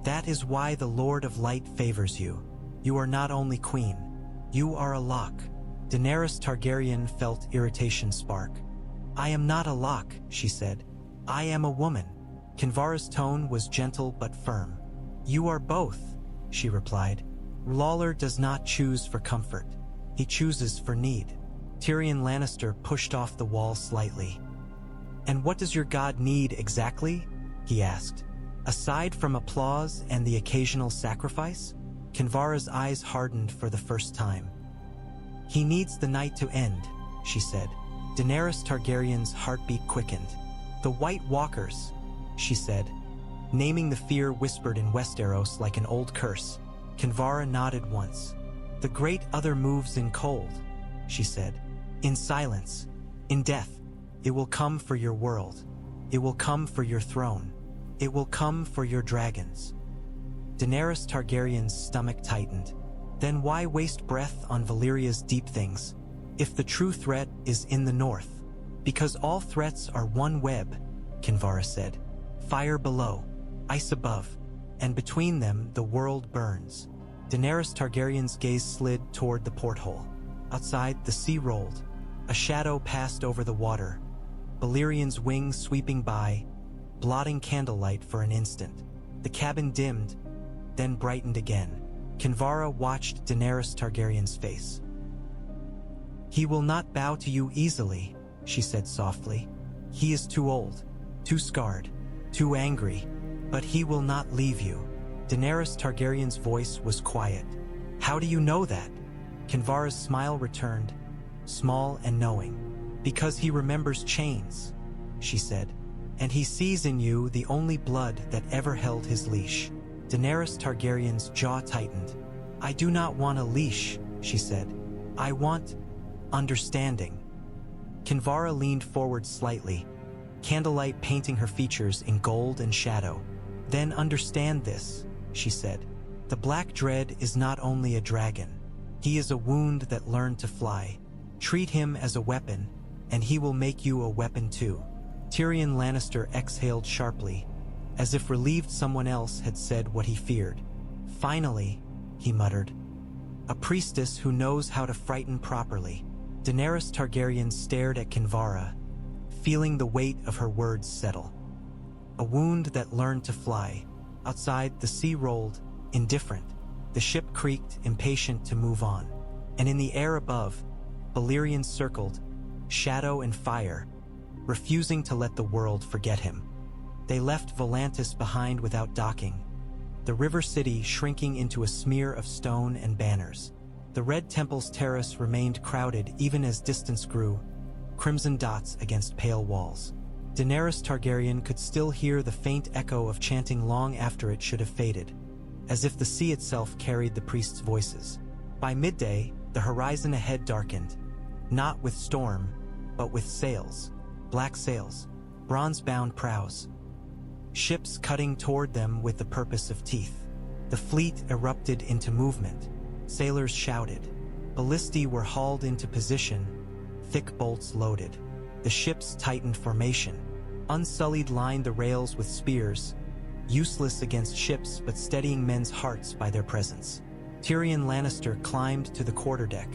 [SPEAKER 1] That is why the Lord of Light favors you. You are not only queen, you are a lock. Daenerys Targaryen felt irritation spark. I am not a lock, she said. I am a woman. Kinvara's tone was gentle but firm. You are both, she replied. Lawler does not choose for comfort. He chooses for need. Tyrion Lannister pushed off the wall slightly. And what does your god need exactly? He asked. Aside from applause and the occasional sacrifice? Kinvara's eyes hardened for the first time. He needs the night to end, she said. Daenerys Targaryen's heartbeat quickened. The White Walkers, she said, naming the fear whispered in Westeros like an old curse. Kinvara nodded once. The great other moves in cold, she said. In silence, in death. It will come for your world. It will come for your throne. It will come for your dragons. Daenerys Targaryen's stomach tightened. Then why waste breath on Valyria's deep things? If the true threat is in the north. Because all threats are one web, Kinvara said. Fire below, ice above, and between them the world burns. Daenerys Targaryen's gaze slid toward the porthole. Outside, the sea rolled. A shadow passed over the water. Balerian's wings sweeping by, blotting candlelight for an instant. The cabin dimmed, then brightened again. Kinvara watched Daenerys Targaryen's face. He will not bow to you easily, she said softly. He is too old, too scarred, too angry, but he will not leave you. Daenerys Targaryen's voice was quiet. How do you know that? Kinvara's smile returned, small and knowing. Because he remembers chains, she said. And he sees in you the only blood that ever held his leash. Daenerys Targaryen's jaw tightened. I do not want a leash, she said. I want understanding. Kinvara leaned forward slightly, candlelight painting her features in gold and shadow. Then understand this, she said. The Black Dread is not only a dragon. He is a wound that learned to fly. Treat him as a weapon, and he will make you a weapon too. Tyrion Lannister exhaled sharply, as if relieved someone else had said what he feared. Finally, he muttered. A priestess who knows how to frighten properly. Daenerys Targaryen stared at Kinvara, feeling the weight of her words settle. A wound that learned to fly. Outside, the sea rolled, indifferent. The ship creaked, impatient to move on. And in the air above, Balerion circled, shadow and fire, refusing to let the world forget him. They left Volantis behind without docking, the river city shrinking into a smear of stone and banners. The Red Temple's terrace remained crowded even as distance grew, crimson dots against pale walls. Daenerys Targaryen could still hear the faint echo of chanting long after it should have faded, as if the sea itself carried the priests' voices. By midday, the horizon ahead darkened, not with storm, but with sails, black sails, bronze-bound prows. Ships cutting toward them with the purpose of teeth. The fleet erupted into movement. Sailors shouted. Ballistae were hauled into position, thick bolts loaded. The ships tightened formation. Unsullied lined the rails with spears, useless against ships but steadying men's hearts by their presence. Tyrion Lannister climbed to the quarterdeck,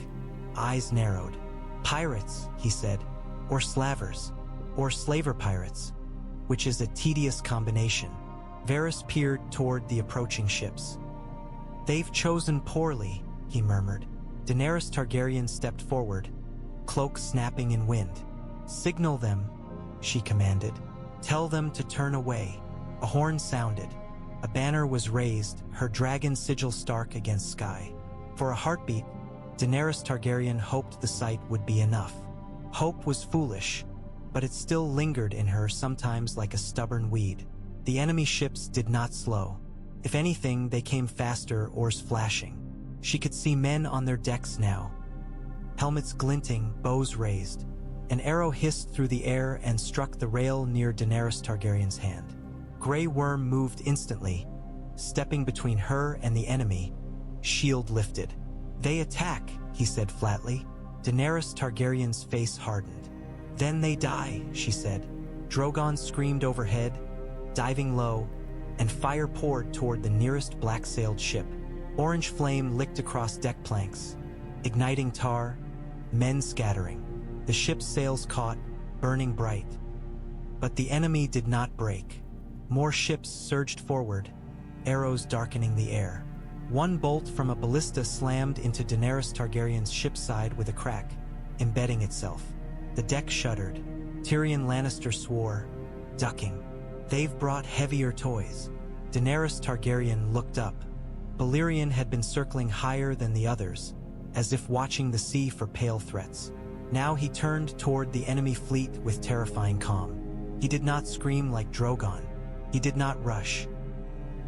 [SPEAKER 1] eyes narrowed. Pirates, he said, or slavers, or slaver pirates, which is a tedious combination. Varys peered toward the approaching ships. They've chosen poorly, he murmured. Daenerys Targaryen stepped forward, cloak snapping in wind. Signal them, she commanded. Tell them to turn away. A horn sounded. A banner was raised, her dragon sigil stark against sky. For a heartbeat, Daenerys Targaryen hoped the sight would be enough. Hope was foolish, but it still lingered in her, sometimes like a stubborn weed. The enemy ships did not slow. If anything, they came faster, oars flashing. She could see men on their decks now. Helmets glinting, bows raised. An arrow hissed through the air and struck the rail near Daenerys Targaryen's hand. Grey Worm moved instantly, stepping between her and the enemy, shield lifted. "They attack," he said flatly. Daenerys Targaryen's face hardened. "Then they die," she said. Drogon screamed overhead, diving low, and fire poured toward the nearest black-sailed ship. Orange flame licked across deck planks, igniting tar, men scattering. The ship's sails caught, burning bright. But the enemy did not break. More ships surged forward, arrows darkening the air. One bolt from a ballista slammed into Daenerys Targaryen's ship's side with a crack, embedding itself. The deck shuddered. Tyrion Lannister swore, ducking. "They've brought heavier toys." Daenerys Targaryen looked up. Balerion had been circling higher than the others, as if watching the sea for pale threats. Now he turned toward the enemy fleet with terrifying calm. He did not scream like Drogon. He did not rush.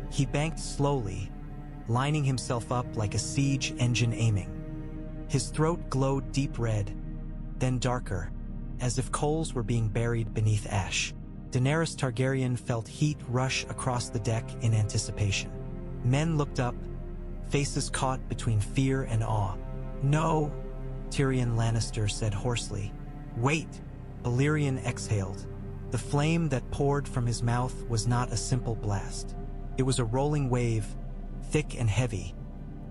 [SPEAKER 1] He banked slowly, lining himself up like a siege engine aiming. His throat glowed deep red, then darker, as if coals were being buried beneath ash. Daenerys Targaryen felt heat rush across the deck in anticipation. Men looked up, faces caught between fear and awe. "No," Tyrion Lannister said hoarsely. "Wait," Balerion exhaled. The flame that poured from his mouth was not a simple blast. It was a rolling wave, thick and heavy,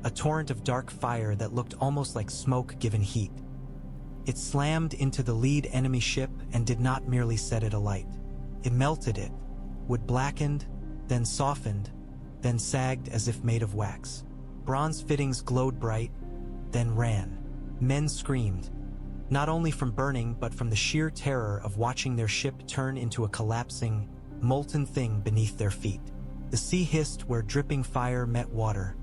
[SPEAKER 1] a torrent of dark fire that looked almost like smoke given heat. It slammed into the lead enemy ship and did not merely set it alight. It melted it, wood blackened, then softened, then sagged as if made of wax. Bronze fittings glowed bright, then ran. Men screamed, not only from burning but from the sheer terror of watching their ship turn into a collapsing, molten thing beneath their feet. The sea hissed where dripping fire met water,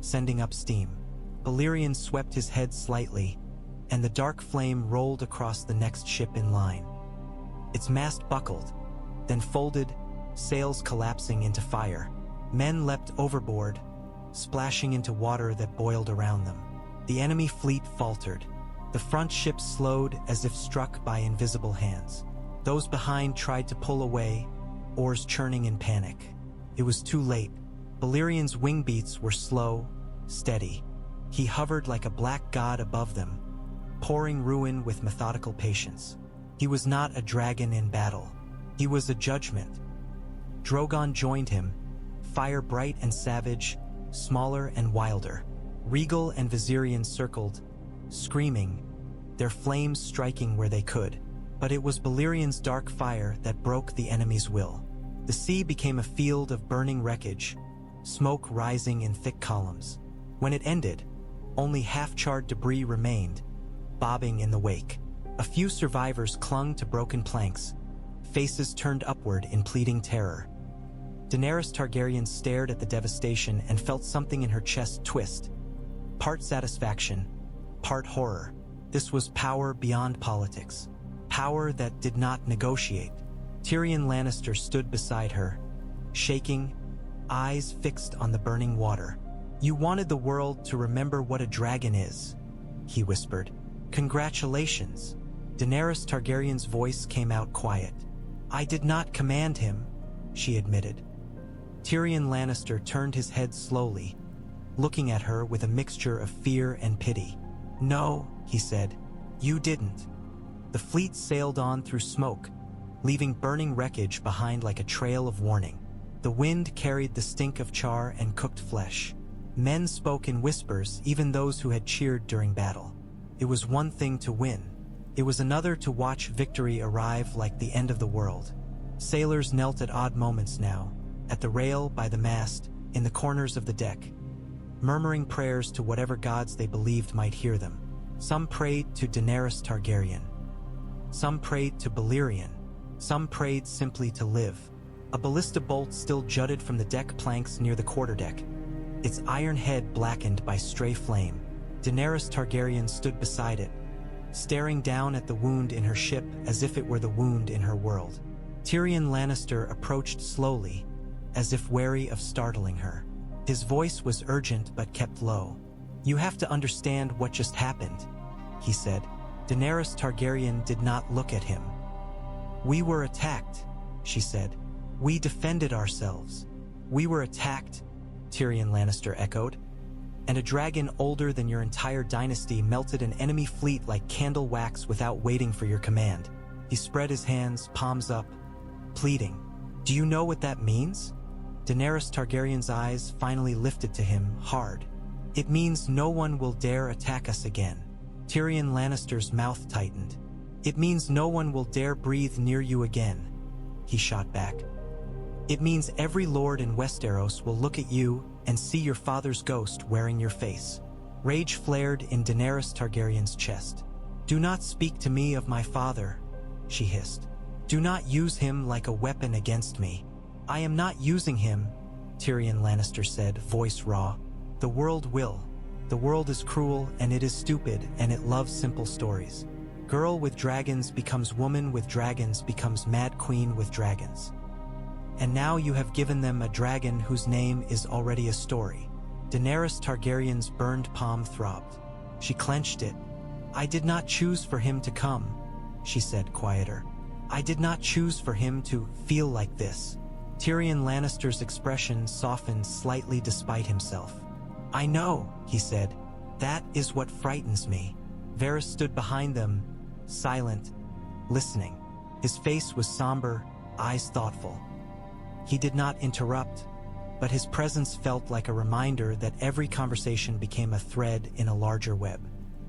[SPEAKER 1] sending up steam. Balerion swept his head slightly, and the dark flame rolled across the next ship in line. Its mast buckled, then folded, sails collapsing into fire. Men leapt overboard, splashing into water that boiled around them. The enemy fleet faltered. The front ships slowed as if struck by invisible hands. Those behind tried to pull away, oars churning in panic. It was too late. Balerion's wing beats were slow, steady. He hovered like a black god above them, pouring ruin with methodical patience. He was not a dragon in battle. He was a judgment. Drogon joined him, fire bright and savage, smaller and wilder. Regal and Viserion circled, screaming, their flames striking where they could. But it was Balerion's dark fire that broke the enemy's will. The sea became a field of burning wreckage, smoke rising in thick columns. When it ended, only half-charred debris remained, bobbing in the wake. A few survivors clung to broken planks, faces turned upward in pleading terror. Daenerys Targaryen stared at the devastation and felt something in her chest twist. Part satisfaction, part horror. This was power beyond politics. Power that did not negotiate. Tyrion Lannister stood beside her, shaking, eyes fixed on the burning water. "You wanted the world to remember what a dragon is," he whispered. "Congratulations." Daenerys Targaryen's voice came out quiet. "I did not command him," she admitted. Tyrion Lannister turned his head slowly, looking at her with a mixture of fear and pity. "No," he said, "you didn't." The fleet sailed on through smoke, leaving burning wreckage behind like a trail of warning. The wind carried the stink of char and cooked flesh. Men spoke in whispers, even those who had cheered during battle. It was one thing to win. It was another to watch victory arrive like the end of the world. Sailors knelt at odd moments now, at the rail, by the mast, in the corners of the deck, murmuring prayers to whatever gods they believed might hear them. Some prayed to Daenerys Targaryen. Some prayed to Balerion. Some prayed simply to live. A ballista bolt still jutted from the deck planks near the quarterdeck, its iron head blackened by stray flame. Daenerys Targaryen stood beside it, staring down at the wound in her ship as if it were the wound in her world. Tyrion Lannister approached slowly, as if wary of startling her. His voice was urgent but kept low. "You have to understand what just happened," he said. Daenerys Targaryen did not look at him. "We were attacked," she said. "We defended ourselves." "We were attacked," Tyrion Lannister echoed. "And a dragon older than your entire dynasty melted an enemy fleet like candle wax without waiting for your command." He spread his hands, palms up, pleading. "Do you know what that means?" Daenerys Targaryen's eyes finally lifted to him, hard. "It means no one will dare attack us again." Tyrion Lannister's mouth tightened. "It means no one will dare breathe near you again," he shot back. "It means every lord in Westeros will look at you and see your father's ghost wearing your face." Rage flared in Daenerys Targaryen's chest. "Do not speak to me of my father," she hissed. "Do not use him like a weapon against me." "I am not using him," Tyrion Lannister said, voice raw. "The world will. The world is cruel and it is stupid and it loves simple stories. Girl with dragons becomes woman with dragons becomes mad queen with dragons. And now you have given them a dragon whose name is already a story." Daenerys Targaryen's burned palm throbbed. She clenched it. "I did not choose for him to come," she said, quieter. "I did not choose for him to feel like this." Tyrion Lannister's expression softened slightly despite himself. "I know," he said. "That is what frightens me." Varys stood behind them, silent, listening. His face was somber, eyes thoughtful. He did not interrupt, but his presence felt like a reminder that every conversation became a thread in a larger web.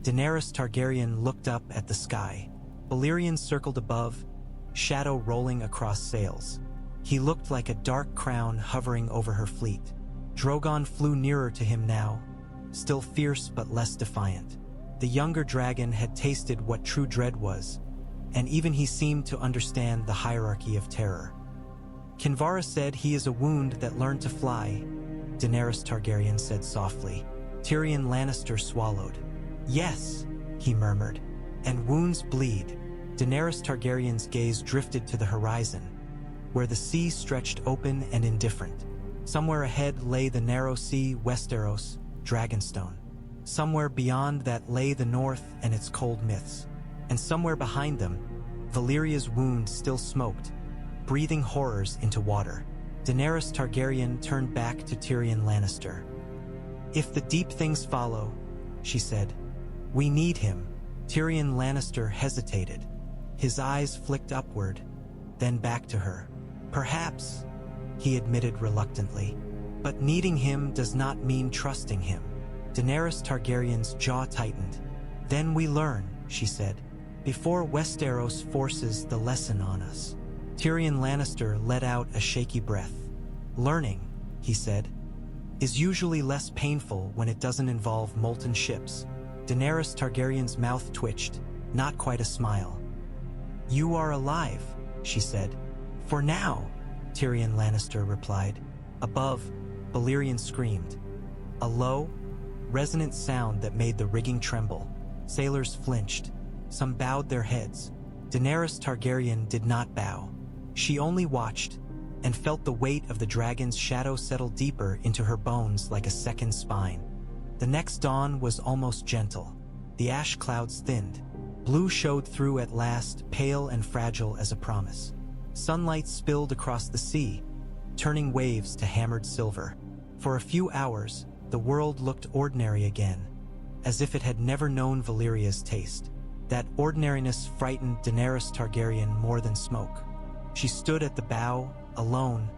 [SPEAKER 1] Daenerys Targaryen looked up at the sky. Balerion circled above, shadow rolling across sails. He looked like a dark crown hovering over her fleet. Drogon flew nearer to him now, still fierce but less defiant. The younger dragon had tasted what true dread was, and even he seemed to understand the hierarchy of terror. "Kinvara said he is a wound that learned to fly," Daenerys Targaryen said softly. Tyrion Lannister swallowed. "Yes," he murmured, "and wounds bleed." Daenerys Targaryen's gaze drifted to the horizon, where the sea stretched open and indifferent. Somewhere ahead lay the narrow sea, Westeros, Dragonstone. Somewhere beyond that lay the north and its cold myths. And somewhere behind them, Valyria's wound still smoked, breathing horrors into water. Daenerys Targaryen turned back to Tyrion Lannister. "If the deep things follow," she said, "we need him." Tyrion Lannister hesitated. His eyes flicked upward, then back to her. "Perhaps," he admitted reluctantly, "but needing him does not mean trusting him." Daenerys Targaryen's jaw tightened. "Then we learn," she said, "before Westeros forces the lesson on us." Tyrion Lannister let out a shaky breath. "Learning," he said, "is usually less painful when it doesn't involve molten ships." Daenerys Targaryen's mouth twitched, not quite a smile. "You are alive," she said. "For now," Tyrion Lannister replied. Above, Balerion screamed. A low, resonant sound that made the rigging tremble. Sailors flinched. Some bowed their heads. Daenerys Targaryen did not bow. She only watched, and felt the weight of the dragon's shadow settle deeper into her bones like a second spine. The next dawn was almost gentle. The ash clouds thinned. Blue showed through at last, pale and fragile as a promise. Sunlight spilled across the sea, turning waves to hammered silver. For a few hours, the world looked ordinary again, as if it had never known Valyria's taste. That ordinariness frightened Daenerys Targaryen more than smoke. She stood at the bow, alone,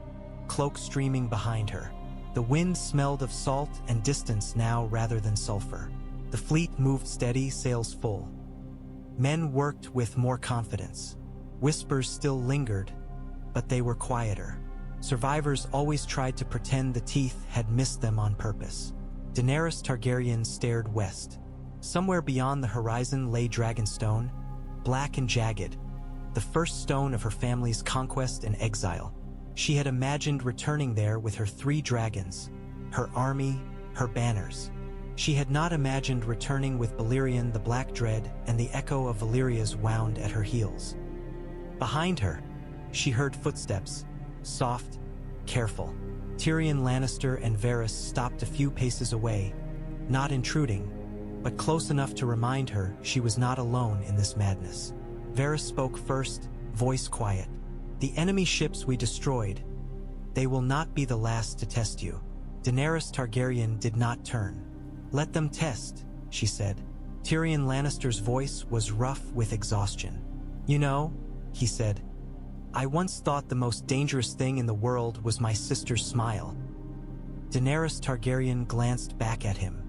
[SPEAKER 1] cloak streaming behind her. The wind smelled of salt and distance now rather than sulfur. The fleet moved steady, sails full. Men worked with more confidence. Whispers still lingered, but they were quieter. Survivors always tried to pretend the teeth had missed them on purpose. Daenerys Targaryen stared west. Somewhere beyond the horizon lay Dragonstone, black and jagged, the first stone of her family's conquest and exile. She had imagined returning there with her 3 dragons, her army, her banners. She had not imagined returning with Balerion the Black Dread and the echo of Valyria's wound at her heels. Behind her, she heard footsteps, soft, careful. Tyrion Lannister and Varys stopped a few paces away, not intruding, but close enough to remind her she was not alone in this madness. Varys spoke first, voice quiet. "The enemy ships we destroyed, they will not be the last to test you." Daenerys Targaryen did not turn. "Let them test," she said. Tyrion Lannister's voice was rough with exhaustion. "You know," he said, "I once thought the most dangerous thing in the world was my sister's smile." Daenerys Targaryen glanced back at him.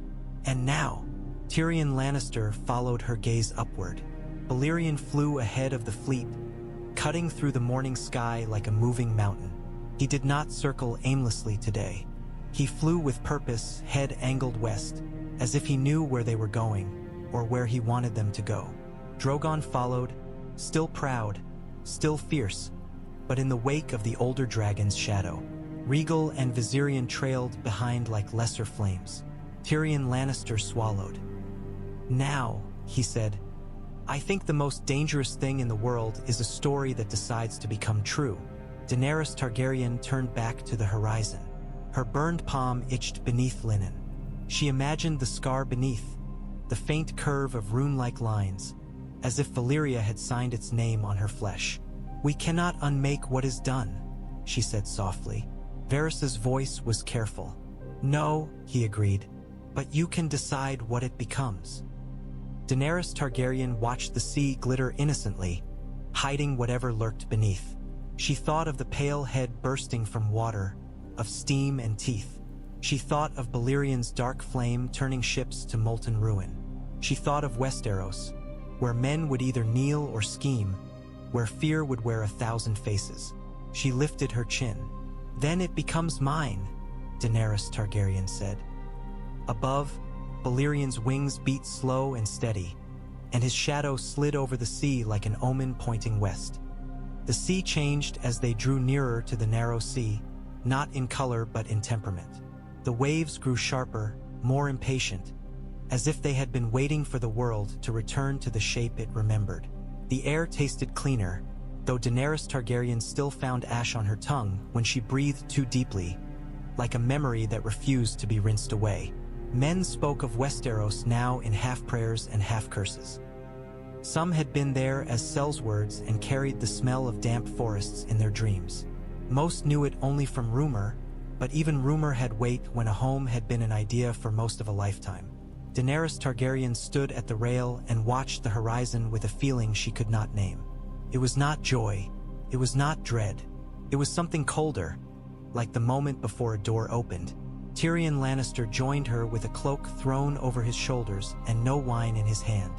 [SPEAKER 1] "And now?" Tyrion Lannister followed her gaze upward. Balerion flew ahead of the fleet, cutting through the morning sky like a moving mountain. He did not circle aimlessly today. He flew with purpose, head angled west, as if he knew where they were going, or where he wanted them to go. Drogon followed, still proud, still fierce, but in the wake of the older dragon's shadow. Rhaegal and Viserion trailed behind like lesser flames. Tyrion Lannister swallowed. "Now," he said, "I think the most dangerous thing in the world is a story that decides to become true." Daenerys Targaryen turned back to the horizon. Her burned palm itched beneath linen. She imagined the scar beneath, the faint curve of rune-like lines, as if Valyria had signed its name on her flesh. "We cannot unmake what is done," she said softly. Varys's voice was careful. "No," he agreed, "but you can decide what it becomes." Daenerys Targaryen watched the sea glitter innocently, hiding whatever lurked beneath. She thought of the pale head bursting from water, of steam and teeth. She thought of Balerion's dark flame turning ships to molten ruin. She thought of Westeros, where men would either kneel or scheme, where fear would wear 1,000 faces. She lifted her chin. "Then it becomes mine," Daenerys Targaryen said. Above, Balerion's wings beat slow and steady, and his shadow slid over the sea like an omen pointing west. The sea changed as they drew nearer to the narrow sea, not in color but in temperament. The waves grew sharper, more impatient, as if they had been waiting for the world to return to the shape it remembered. The air tasted cleaner, though Daenerys Targaryen still found ash on her tongue when she breathed too deeply, like a memory that refused to be rinsed away. Men spoke of Westeros now in half-prayers and half-curses. Some had been there as sellswords and carried the smell of damp forests in their dreams. Most knew it only from rumor, but even rumor had weight when a home had been an idea for most of a lifetime. Daenerys Targaryen stood at the rail and watched the horizon with a feeling she could not name. It was not joy, it was not dread, it was something colder, like the moment before a door opened. Tyrion Lannister joined her with a cloak thrown over his shoulders and no wine in his hand.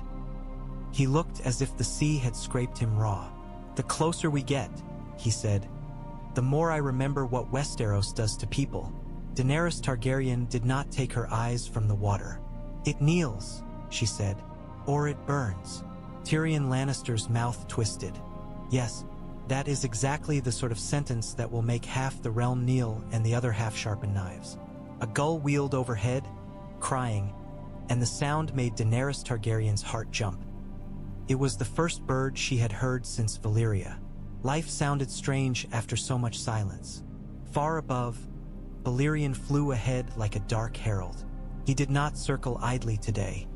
[SPEAKER 1] He looked as if the sea had scraped him raw. "The closer we get," he said, "the more I remember what Westeros does to people." Daenerys Targaryen did not take her eyes from the water. "It kneels," she said, "or it burns." Tyrion Lannister's mouth twisted. "Yes, that is exactly the sort of sentence that will make half the realm kneel and the other half sharpen knives." A gull wheeled overhead, crying, and the sound made Daenerys Targaryen's heart jump. It was the first bird she had heard since Valyria. Life sounded strange after so much silence. Far above, Balerion flew ahead like a dark herald. He did not circle idly today.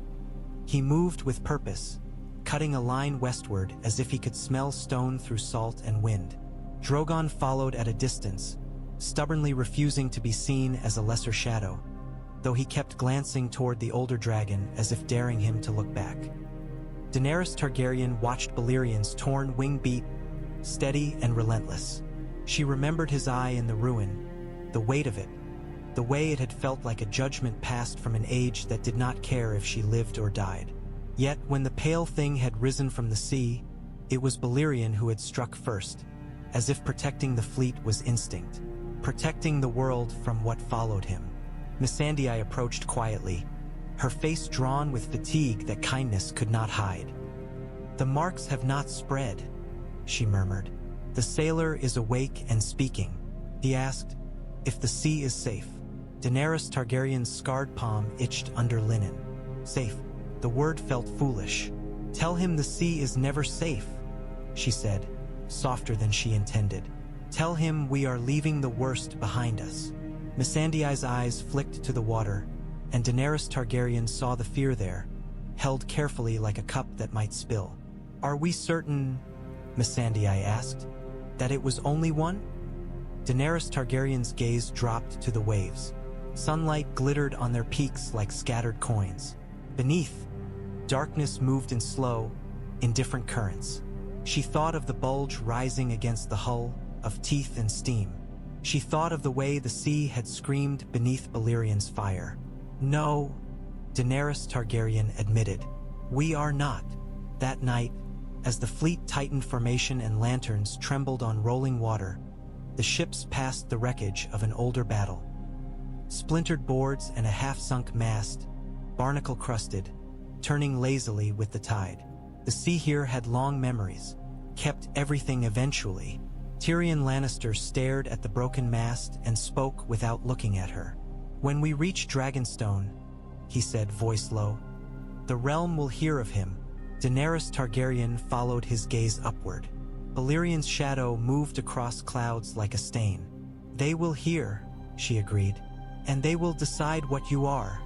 [SPEAKER 1] He moved with purpose, cutting a line westward as if he could smell stone through salt and wind. Drogon followed at a distance, stubbornly refusing to be seen as a lesser shadow, though he kept glancing toward the older dragon as if daring him to look back. Daenerys Targaryen watched Balerion's torn wing beat, steady and relentless. She remembered his eye in the ruin, the weight of it, the way it had felt like a judgment passed from an age that did not care if she lived or died. Yet when the pale thing had risen from the sea, it was Balerion who had struck first, as if protecting the fleet was instinct, protecting the world from what followed him. Missandei approached quietly, her face drawn with fatigue that kindness could not hide. "The marks have not spread," she murmured. "The sailor is awake and speaking." He asked, "If the sea is safe." Daenerys Targaryen's scarred palm itched under linen. Safe. The word felt foolish. "Tell him the sea is never safe," she said, softer than she intended. "Tell him we are leaving the worst behind us." Missandei's eyes flicked to the water, and Daenerys Targaryen saw the fear there, held carefully like a cup that might spill. "Are we certain," Missandei asked, "that it was only one?" Daenerys Targaryen's gaze dropped to the waves. Sunlight glittered on their peaks like scattered coins. Beneath, darkness moved in slow, indifferent currents. She thought of the bulge rising against the hull, of teeth and steam. She thought of the way the sea had screamed beneath Balerian's fire. "No," Daenerys Targaryen admitted. "We are not." That night, as the fleet tightened formation and lanterns trembled on rolling water, the ships passed the wreckage of an older battle. Splintered boards and a half-sunk mast, barnacle-crusted, turning lazily with the tide. The sea here had long memories, kept everything eventually. Tyrion Lannister stared at the broken mast and spoke without looking at her. "When we reach Dragonstone," he said, voice low, "the realm will hear of him." Daenerys Targaryen followed his gaze upward. Balerian's shadow moved across clouds like a stain. "They will hear," she agreed. "And they will decide what you are,"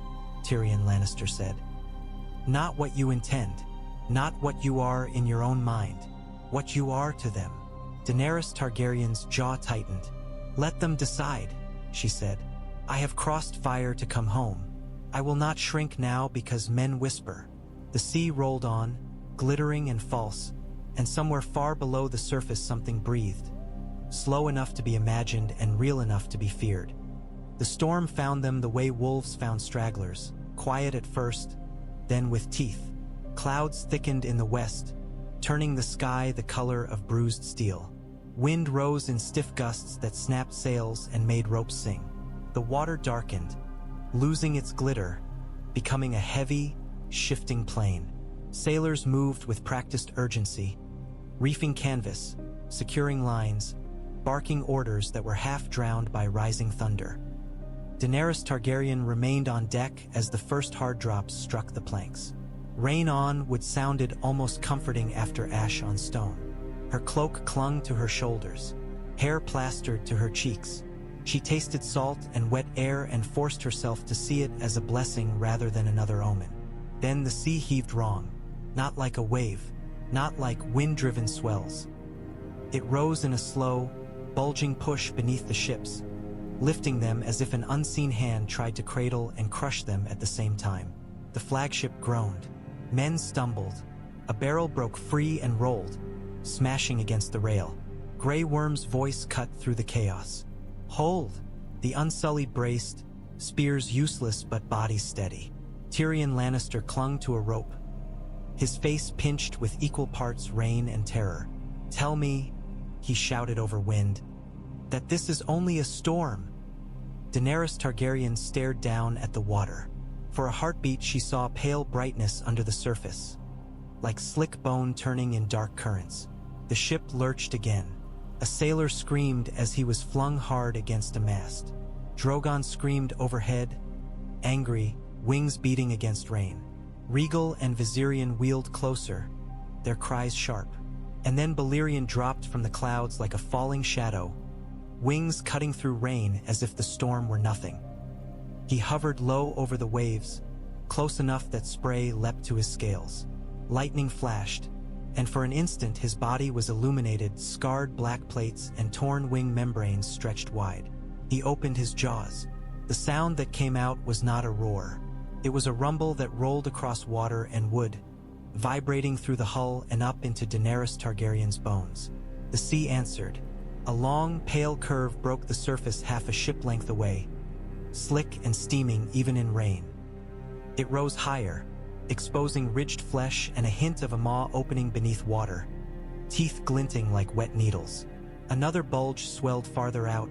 [SPEAKER 1] Tyrion Lannister said. "Not what you intend, not what you are in your own mind, what you are to them." Daenerys Targaryen's jaw tightened. "Let them decide," she said. "I have crossed fire to come home. I will not shrink now because men whisper." The sea rolled on, glittering and false, and somewhere far below the surface something breathed, slow enough to be imagined and real enough to be feared. The storm found them the way wolves found stragglers, quiet at first, then with teeth. Clouds thickened in the west, turning the sky the color of bruised steel. Wind rose in stiff gusts that snapped sails and made ropes sing. The water darkened, losing its glitter, becoming a heavy, shifting plain. Sailors moved with practiced urgency, reefing canvas, securing lines, barking orders that were half drowned by rising thunder. Daenerys Targaryen remained on deck as the first hard drops struck the planks. Rain on would sounded almost comforting after ash on stone. Her cloak clung to her shoulders, hair plastered to her cheeks. She tasted salt and wet air and forced herself to see it as a blessing rather than another omen. Then the sea heaved wrong, not like a wave, not like wind-driven swells. It rose in a slow, bulging push beneath the ships, lifting them as if an unseen hand tried to cradle and crush them at the same time. The flagship groaned. Men stumbled. A barrel broke free and rolled, smashing against the rail. Grey Worm's voice cut through the chaos. "Hold!" The Unsullied braced, spears useless but bodies steady. Tyrion Lannister clung to a rope, his face pinched with equal parts rain and terror. "Tell me," he shouted over wind, "that this is only a storm." Daenerys Targaryen stared down at the water. For a heartbeat she saw pale brightness under the surface, like slick bone turning in dark currents. The ship lurched again. A sailor screamed as he was flung hard against a mast. Drogon screamed overhead, angry, wings beating against rain. Rhaegal and Viserion wheeled closer, their cries sharp. And then Balerion dropped from the clouds like a falling shadow, wings cutting through rain as if the storm were nothing. He hovered low over the waves, close enough that spray leapt to his scales. Lightning flashed, and for an instant his body was illuminated, scarred black plates and torn wing membranes stretched wide. He opened his jaws. The sound that came out was not a roar. It was a rumble that rolled across water and wood, vibrating through the hull and up into Daenerys Targaryen's bones. The sea answered. A long, pale curve broke the surface half a ship length away, slick and steaming even in rain. It rose higher, exposing ridged flesh and a hint of a maw opening beneath water, teeth glinting like wet needles. Another bulge swelled farther out,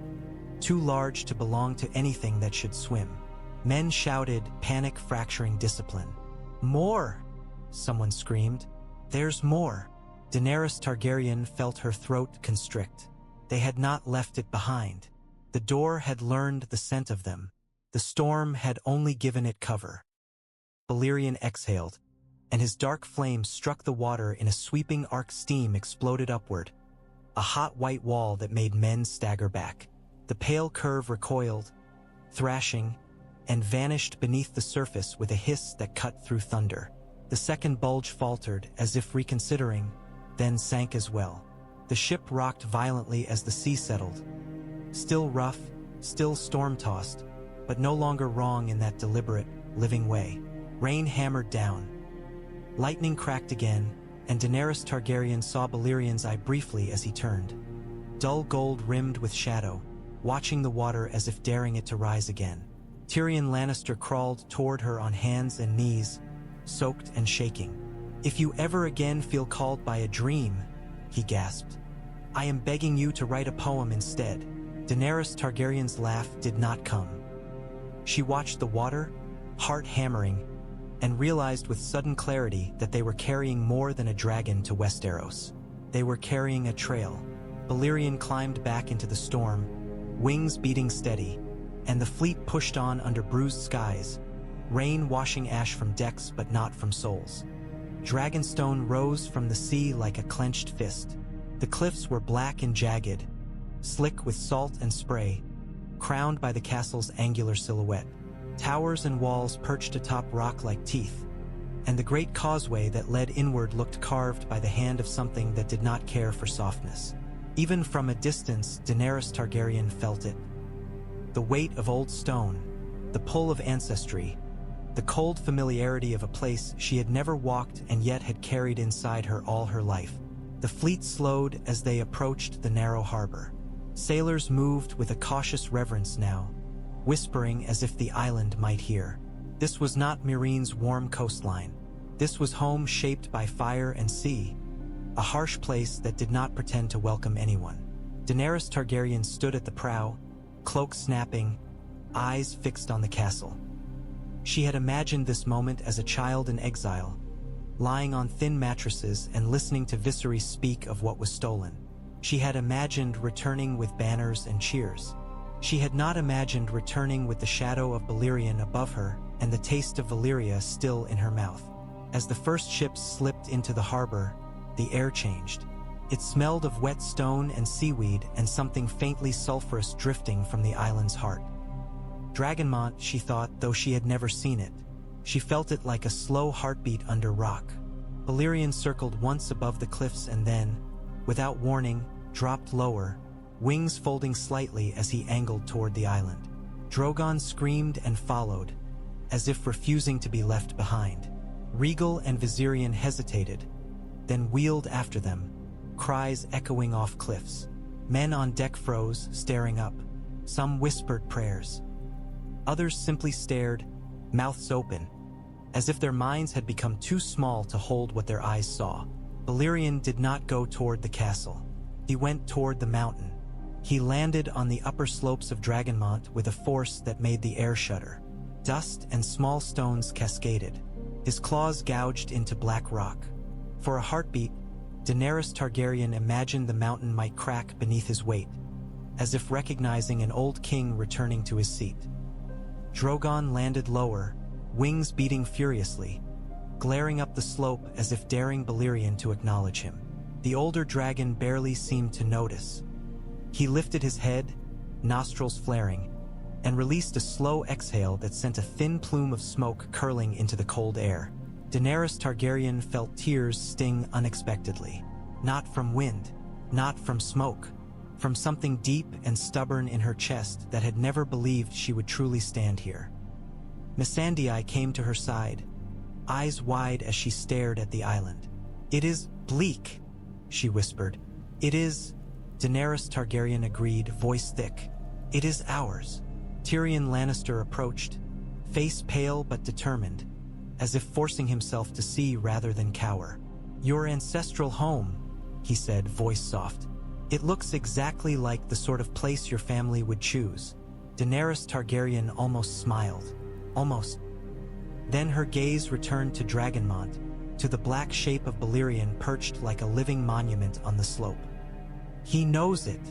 [SPEAKER 1] too large to belong to anything that should swim. Men shouted, panic fracturing discipline. "More!" someone screamed. "There's more!" Daenerys Targaryen felt her throat constrict. They had not left it behind. The door had learned the scent of them. The storm had only given it cover. Balerion exhaled, and his dark flame struck the water in a sweeping arc. Steam exploded upward, a hot white wall that made men stagger back. The pale curve recoiled, thrashing, and vanished beneath the surface with a hiss that cut through thunder. The second bulge faltered, as if reconsidering, then sank as well. The ship rocked violently as the sea settled. Still rough, still storm-tossed, but no longer wrong in that deliberate, living way. Rain hammered down. Lightning cracked again, and Daenerys Targaryen saw Balerion's eye briefly as he turned. Dull gold rimmed with shadow, watching the water as if daring it to rise again. Tyrion Lannister crawled toward her on hands and knees, soaked and shaking. "If you ever again feel called by a dream," he gasped, "I am begging you to write a poem instead." Daenerys Targaryen's laugh did not come. She watched the water, heart hammering, and realized with sudden clarity that they were carrying more than a dragon to Westeros. They were carrying a trail. Balerion climbed back into the storm, wings beating steady, and the fleet pushed on under bruised skies, rain washing ash from decks but not from souls. Dragonstone rose from the sea like a clenched fist. The cliffs were black and jagged, slick with salt and spray, crowned by the castle's angular silhouette. Towers and walls perched atop rock like teeth, and the great causeway that led inward looked carved by the hand of something that did not care for softness. Even from a distance, Daenerys Targaryen felt it. The weight of old stone, the pull of ancestry, the cold familiarity of a place she had never walked and yet had carried inside her all her life. The fleet slowed as they approached the narrow harbor. Sailors moved with a cautious reverence now, whispering as if the island might hear. This was not Meereen's warm coastline. This was home shaped by fire and sea, a harsh place that did not pretend to welcome anyone. Daenerys Targaryen stood at the prow, cloak snapping, eyes fixed on the castle. She had imagined this moment as a child in exile, lying on thin mattresses and listening to Viserys speak of what was stolen. She had imagined returning with banners and cheers. She had not imagined returning with the shadow of Balerion above her and the taste of Valyria still in her mouth. As the first ships slipped into the harbor, the air changed. It smelled of wet stone and seaweed and something faintly sulphurous drifting from the island's heart. Dragonmont, she thought, though she had never seen it. She felt it like a slow heartbeat under rock. Balerion circled once above the cliffs and then, without warning, dropped lower, wings folding slightly as he angled toward the island. Drogon screamed and followed, as if refusing to be left behind. Rhaegal and Viserion hesitated, then wheeled after them, cries echoing off cliffs. Men on deck froze, staring up. Some whispered prayers. Others simply stared, mouths open, as if their minds had become too small to hold what their eyes saw. Balerion did not go toward the castle. He went toward the mountain. He landed on the upper slopes of Dragonmont with a force that made the air shudder. Dust and small stones cascaded. His claws gouged into black rock. For a heartbeat, Daenerys Targaryen imagined the mountain might crack beneath his weight, as if recognizing an old king returning to his seat. Drogon landed lower, wings beating furiously, glaring up the slope as if daring Balerion to acknowledge him. The older dragon barely seemed to notice. He lifted his head, nostrils flaring, and released a slow exhale that sent a thin plume of smoke curling into the cold air. Daenerys Targaryen felt tears sting unexpectedly. Not from wind, not from smoke, from something deep and stubborn in her chest that had never believed she would truly stand here. Missandei came to her side, eyes wide as she stared at the island. "It is bleak," she whispered. "It is," Daenerys Targaryen agreed, voice thick. "It is ours." Tyrion Lannister approached, face pale but determined, as if forcing himself to see rather than cower. "Your ancestral home," he said, voice soft. "It looks exactly like the sort of place your family would choose." Daenerys Targaryen almost smiled. Almost. Then her gaze returned to Dragonmont, to the black shape of Balerion perched like a living monument on the slope. "He knows it,"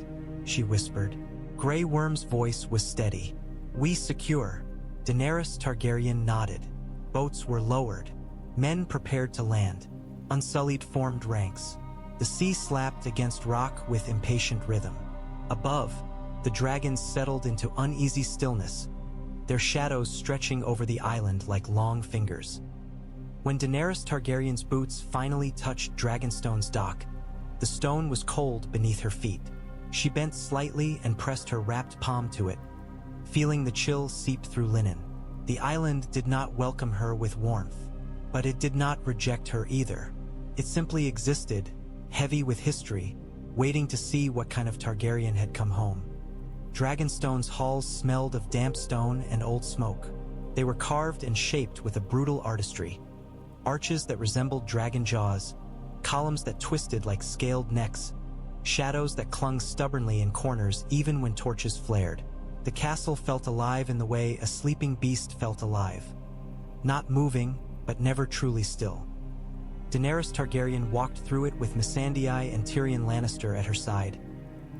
[SPEAKER 1] she whispered, Grey Worm's voice was steady. "We secure." Daenerys Targaryen nodded. Boats were lowered. Men prepared to land. Unsullied formed ranks. The sea slapped against rock with impatient rhythm. Above, the dragons settled into uneasy stillness, their shadows stretching over the island like long fingers. When Daenerys Targaryen's boots finally touched Dragonstone's dock, the stone was cold beneath her feet. She bent slightly and pressed her wrapped palm to it, feeling the chill seep through linen. The island did not welcome her with warmth, but it did not reject her either. It simply existed, heavy with history, waiting to see what kind of Targaryen had come home. Dragonstone's halls smelled of damp stone and old smoke. They were carved and shaped with a brutal artistry. Arches that resembled dragon jaws, columns that twisted like scaled necks, shadows that clung stubbornly in corners even when torches flared. The castle felt alive in the way a sleeping beast felt alive. Not moving, but never truly still. Daenerys Targaryen walked through it with Missandei and Tyrion Lannister at her side,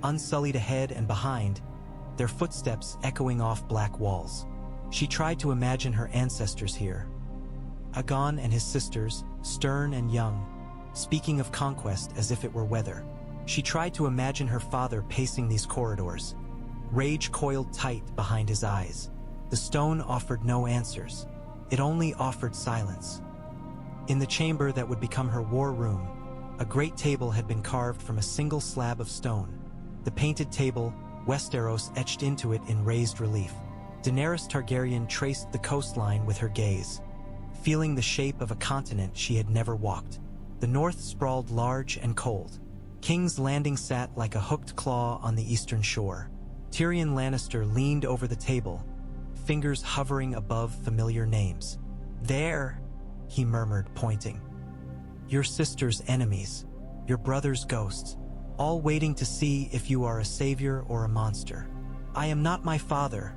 [SPEAKER 1] unsullied ahead and behind, their footsteps echoing off black walls. She tried to imagine her ancestors here. Aegon and his sisters, stern and young, speaking of conquest as if it were weather. She tried to imagine her father pacing these corridors, rage coiled tight behind his eyes. The stone offered no answers. It only offered silence. In the chamber that would become her war room, a great table had been carved from a single slab of stone. The painted table, Westeros etched into it in raised relief. Daenerys Targaryen traced the coastline with her gaze, feeling the shape of a continent she had never walked. The north sprawled large and cold. King's Landing sat like a hooked claw on the eastern shore. Tyrion Lannister leaned over the table, fingers hovering above familiar names. "There," he murmured, pointing. "Your sister's enemies, your brother's ghosts, all waiting to see if you are a savior or a monster." "I am not my father,"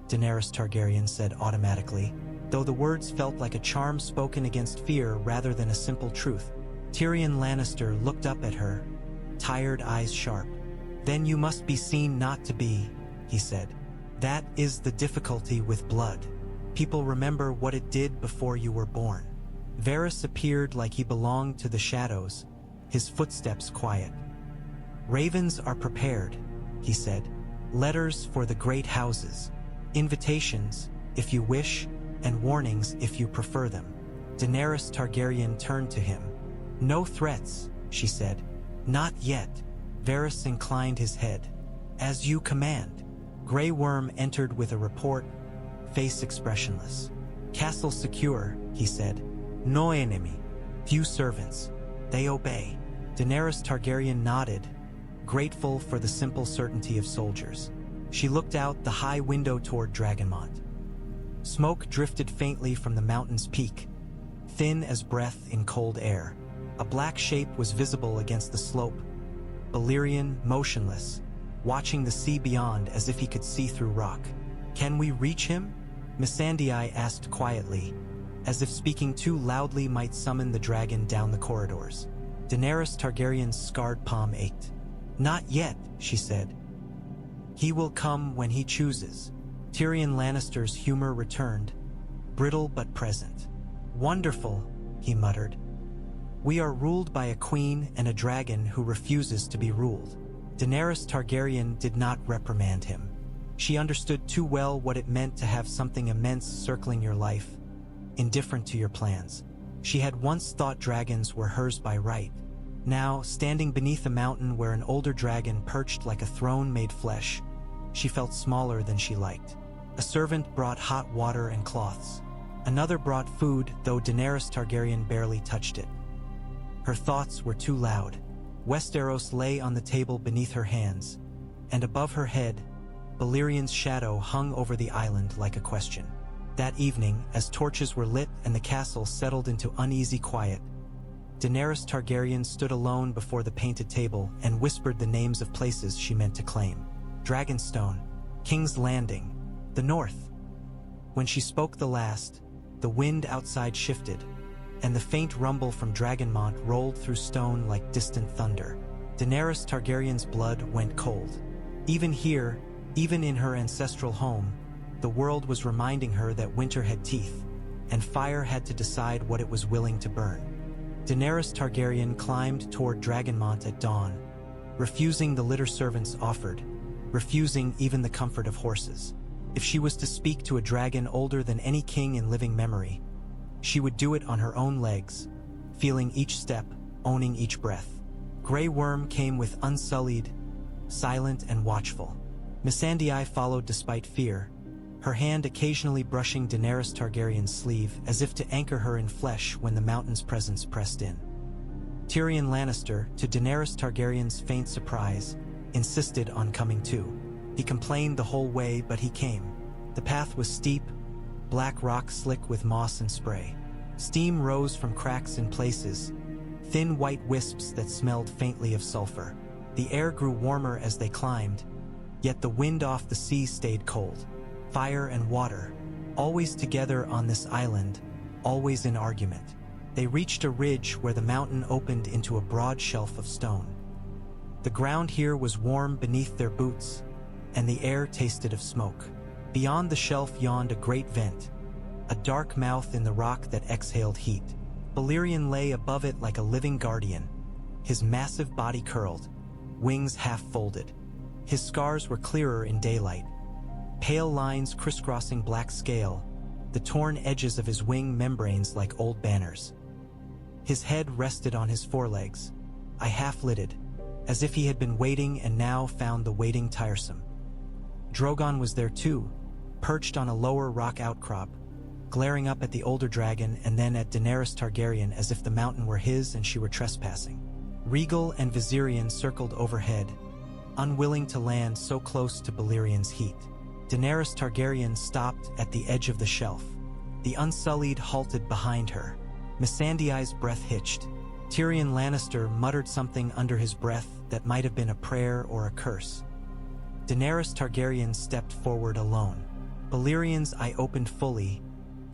[SPEAKER 1] Daenerys Targaryen said automatically, though the words felt like a charm spoken against fear rather than a simple truth. Tyrion Lannister looked up at her, tired eyes sharp. "Then you must be seen not to be," he said. "That is the difficulty with blood. People remember what it did before you were born." Varys appeared like he belonged to the shadows, his footsteps quiet. "Ravens are prepared," he said. "Letters for the great houses. Invitations, if you wish, and warnings if you prefer them." Daenerys Targaryen turned to him. "No threats," she said. "Not yet." Varys inclined his head. "As you command." Grey Worm entered with a report, face expressionless. "Castle secure," he said. "No enemy. Few servants. They obey." Daenerys Targaryen nodded, grateful for the simple certainty of soldiers. She looked out the high window toward Dragonmont. Smoke drifted faintly from the mountain's peak, thin as breath in cold air. A black shape was visible against the slope, Balerion motionless, watching the sea beyond as if he could see through rock. "Can we reach him?" Missandei asked quietly, as if speaking too loudly might summon the dragon down the corridors. Daenerys Targaryen's scarred palm ached. "Not yet," she said. "He will come when he chooses." Tyrion Lannister's humor returned, brittle but present. "Wonderful," he muttered. "We are ruled by a queen and a dragon who refuses to be ruled." Daenerys Targaryen did not reprimand him. She understood too well what it meant to have something immense circling your life, indifferent to your plans. She had once thought dragons were hers by right. Now, standing beneath a mountain where an older dragon perched like a throne made flesh, she felt smaller than she liked. A servant brought hot water and cloths. Another brought food, though Daenerys Targaryen barely touched it. Her thoughts were too loud. Westeros lay on the table beneath her hands, and above her head, Balerion's shadow hung over the island like a question. That evening, as torches were lit and the castle settled into uneasy quiet, Daenerys Targaryen stood alone before the painted table and whispered the names of places she meant to claim. Dragonstone, King's Landing, the North. When she spoke the last, the wind outside shifted, and the faint rumble from Dragonmont rolled through stone like distant thunder. Daenerys Targaryen's blood went cold. Even here, Even in her ancestral home, the world was reminding her that winter had teeth, and fire had to decide what it was willing to burn. Daenerys Targaryen climbed toward Dragonmont at dawn, refusing the litter servants offered, refusing even the comfort of horses. If she was to speak to a dragon older than any king in living memory, she would do it on her own legs, feeling each step, owning each breath. Grey Worm came with unsullied, silent and watchful. Missandei followed despite fear, her hand occasionally brushing Daenerys Targaryen's sleeve as if to anchor her in flesh when the mountain's presence pressed in. Tyrion Lannister, to Daenerys Targaryen's faint surprise, insisted on coming too. He complained the whole way, but he came. The path was steep, black rock slick with moss and spray. Steam rose from cracks in places, thin white wisps that smelled faintly of sulfur. The air grew warmer as they climbed, yet the wind off the sea stayed cold. Fire and water, always together on this island, always in argument. They reached a ridge where the mountain opened into a broad shelf of stone. The ground here was warm beneath their boots, and the air tasted of smoke. Beyond the shelf yawned a great vent, a dark mouth in the rock that exhaled heat. Balerion lay above it like a living guardian, his massive body curled, wings half-folded. His scars were clearer in daylight, pale lines crisscrossing black scale, the torn edges of his wing membranes like old banners. His head rested on his forelegs, I half-lidded, as if he had been waiting and now found the waiting tiresome. Drogon was there too, perched on a lower rock outcrop, glaring up at the older dragon and then at Daenerys Targaryen as if the mountain were his and she were trespassing. Rhaegal and Viserion circled overhead, unwilling to land so close to Balerion's heat. Daenerys Targaryen stopped at the edge of the shelf. The Unsullied halted behind her. Missandei's breath hitched. Tyrion Lannister muttered something under his breath that might have been a prayer or a curse. Daenerys Targaryen stepped forward alone. Balerion's eye opened fully,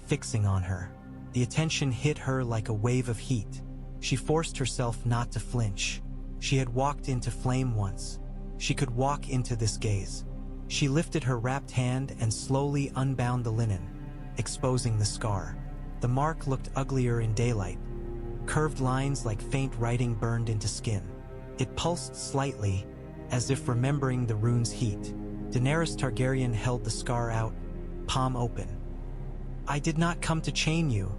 [SPEAKER 1] fixing on her. The attention hit her like a wave of heat. She forced herself not to flinch. She had walked into flame once. She could walk into this gaze. She lifted her wrapped hand and slowly unbound the linen, exposing the scar. The mark looked uglier in daylight, curved lines like faint writing burned into skin. It pulsed slightly, as if remembering the rune's heat. Daenerys Targaryen held the scar out, palm open. "I did not come to chain you,"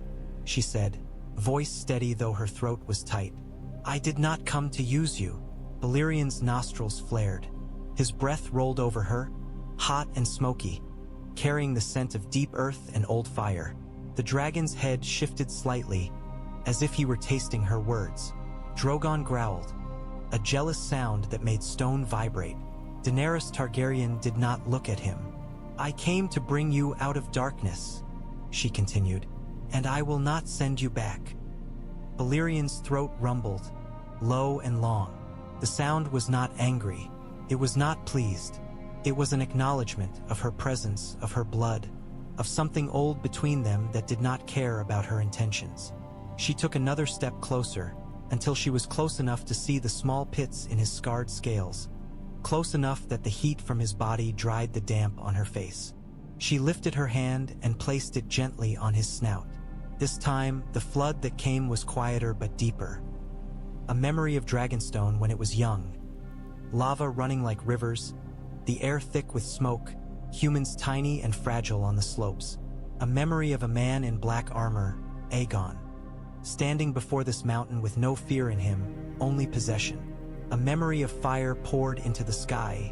[SPEAKER 1] she said, voice steady though her throat was tight. "I did not come to use you." Balerion's nostrils flared. His breath rolled over her, hot and smoky, carrying the scent of deep earth and old fire. The dragon's head shifted slightly, as if he were tasting her words. Drogon growled, a jealous sound that made stone vibrate. Daenerys Targaryen did not look at him. "I came to bring you out of darkness," she continued, "and I will not send you back." Balerion's throat rumbled, low and long. The sound was not angry. It was not pleased. It was an acknowledgement of her presence, of her blood, of something old between them that did not care about her intentions. She took another step closer, until she was close enough to see the small pits in his scarred scales, close enough that the heat from his body dried the damp on her face. She lifted her hand and placed it gently on his snout. This time, the flood that came was quieter but deeper. A memory of Dragonstone when it was young. Lava running like rivers, the air thick with smoke, humans tiny and fragile on the slopes. A memory of a man in black armor, Aegon, standing before this mountain with no fear in him, only possession. A memory of fire poured into the sky,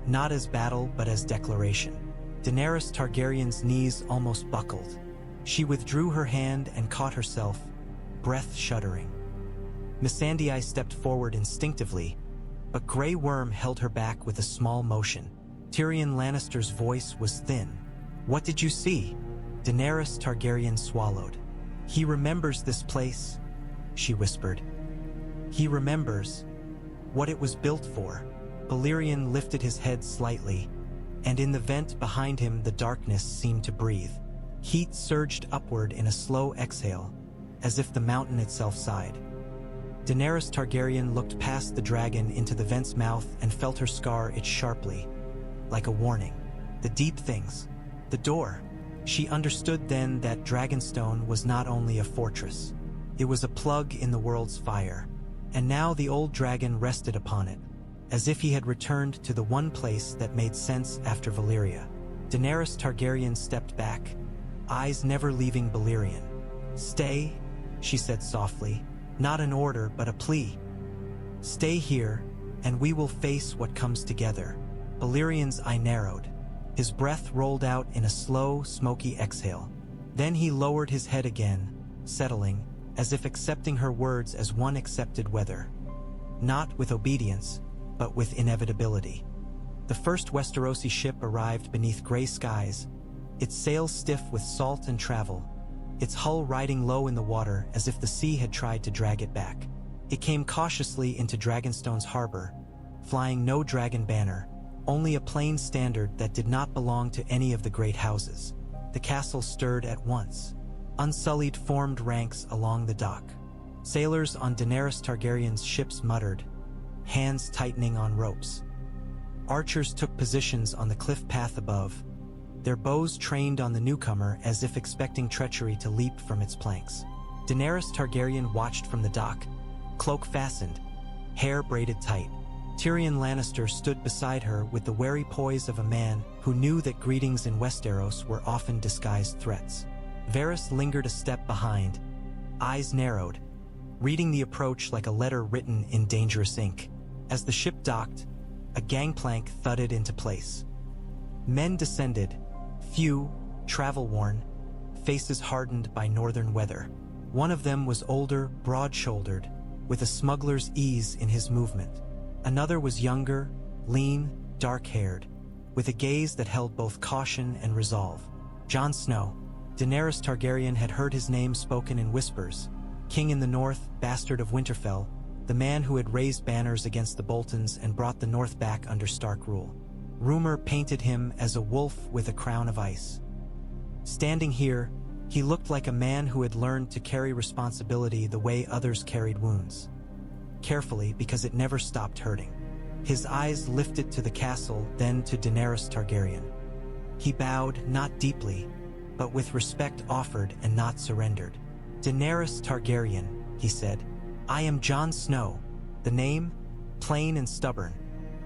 [SPEAKER 1] not as battle but as declaration. Daenerys Targaryen's knees almost buckled. She withdrew her hand and caught herself, breath shuddering. Missandei stepped forward instinctively, but Grey Worm held her back with a small motion. Tyrion Lannister's voice was thin. "What did you see?" Daenerys Targaryen swallowed. "He remembers this place," she whispered. "He remembers what it was built for." Balerion lifted his head slightly, and in the vent behind him the darkness seemed to breathe. Heat surged upward in a slow exhale, as if the mountain itself sighed. Daenerys Targaryen looked past the dragon into the vent's mouth and felt her scar itch sharply. like a warning. The deep things. The door. She understood then that Dragonstone was not only a fortress. It was a plug in the world's fire. And now the old dragon rested upon it, as if he had returned to the one place that made sense after Valyria. Daenerys Targaryen stepped back, eyes never leaving Balerion. "Stay," she said softly, not an order but a plea. "Stay here, and we will face what comes together." Balerion's eye narrowed. His breath rolled out in a slow, smoky exhale. Then he lowered his head again, settling, as if accepting her words as one accepted weather. Not with obedience, but with inevitability. The first Westerosi ship arrived beneath gray skies, its sails stiff with salt and travel, its hull riding low in the water as if the sea had tried to drag it back. It came cautiously into Dragonstone's harbor, flying no dragon banner, only a plain standard that did not belong to any of the great houses. The castle stirred at once. Unsullied formed ranks along the dock. Sailors on Daenerys Targaryen's ships muttered, hands tightening on ropes. Archers took positions on the cliff path above, their bows trained on the newcomer as if expecting treachery to leap from its planks. Daenerys Targaryen watched from the dock, cloak fastened, hair braided tight. Tyrion Lannister stood beside her with the wary poise of a man who knew that greetings in Westeros were often disguised threats. Varys lingered a step behind, eyes narrowed, reading the approach like a letter written in dangerous ink. As the ship docked, a gangplank thudded into place. Men descended, few, travel-worn, faces hardened by northern weather. One of them was older, broad-shouldered, with a smuggler's ease in his movement. Another was younger, lean, dark-haired, with a gaze that held both caution and resolve. Jon Snow. Daenerys Targaryen had heard his name spoken in whispers. King in the north, bastard of Winterfell, the man who had raised banners against the Boltons and brought the north back under Stark rule. Rumor painted him as a wolf with a crown of ice. Standing here, he looked like a man who had learned to carry responsibility the way others carried wounds. Carefully, because it never stopped hurting. His eyes lifted to the castle, then to Daenerys Targaryen. He bowed, not deeply, but with respect offered and not surrendered. "Daenerys Targaryen," he said, "I am Jon Snow." The name, plain and stubborn,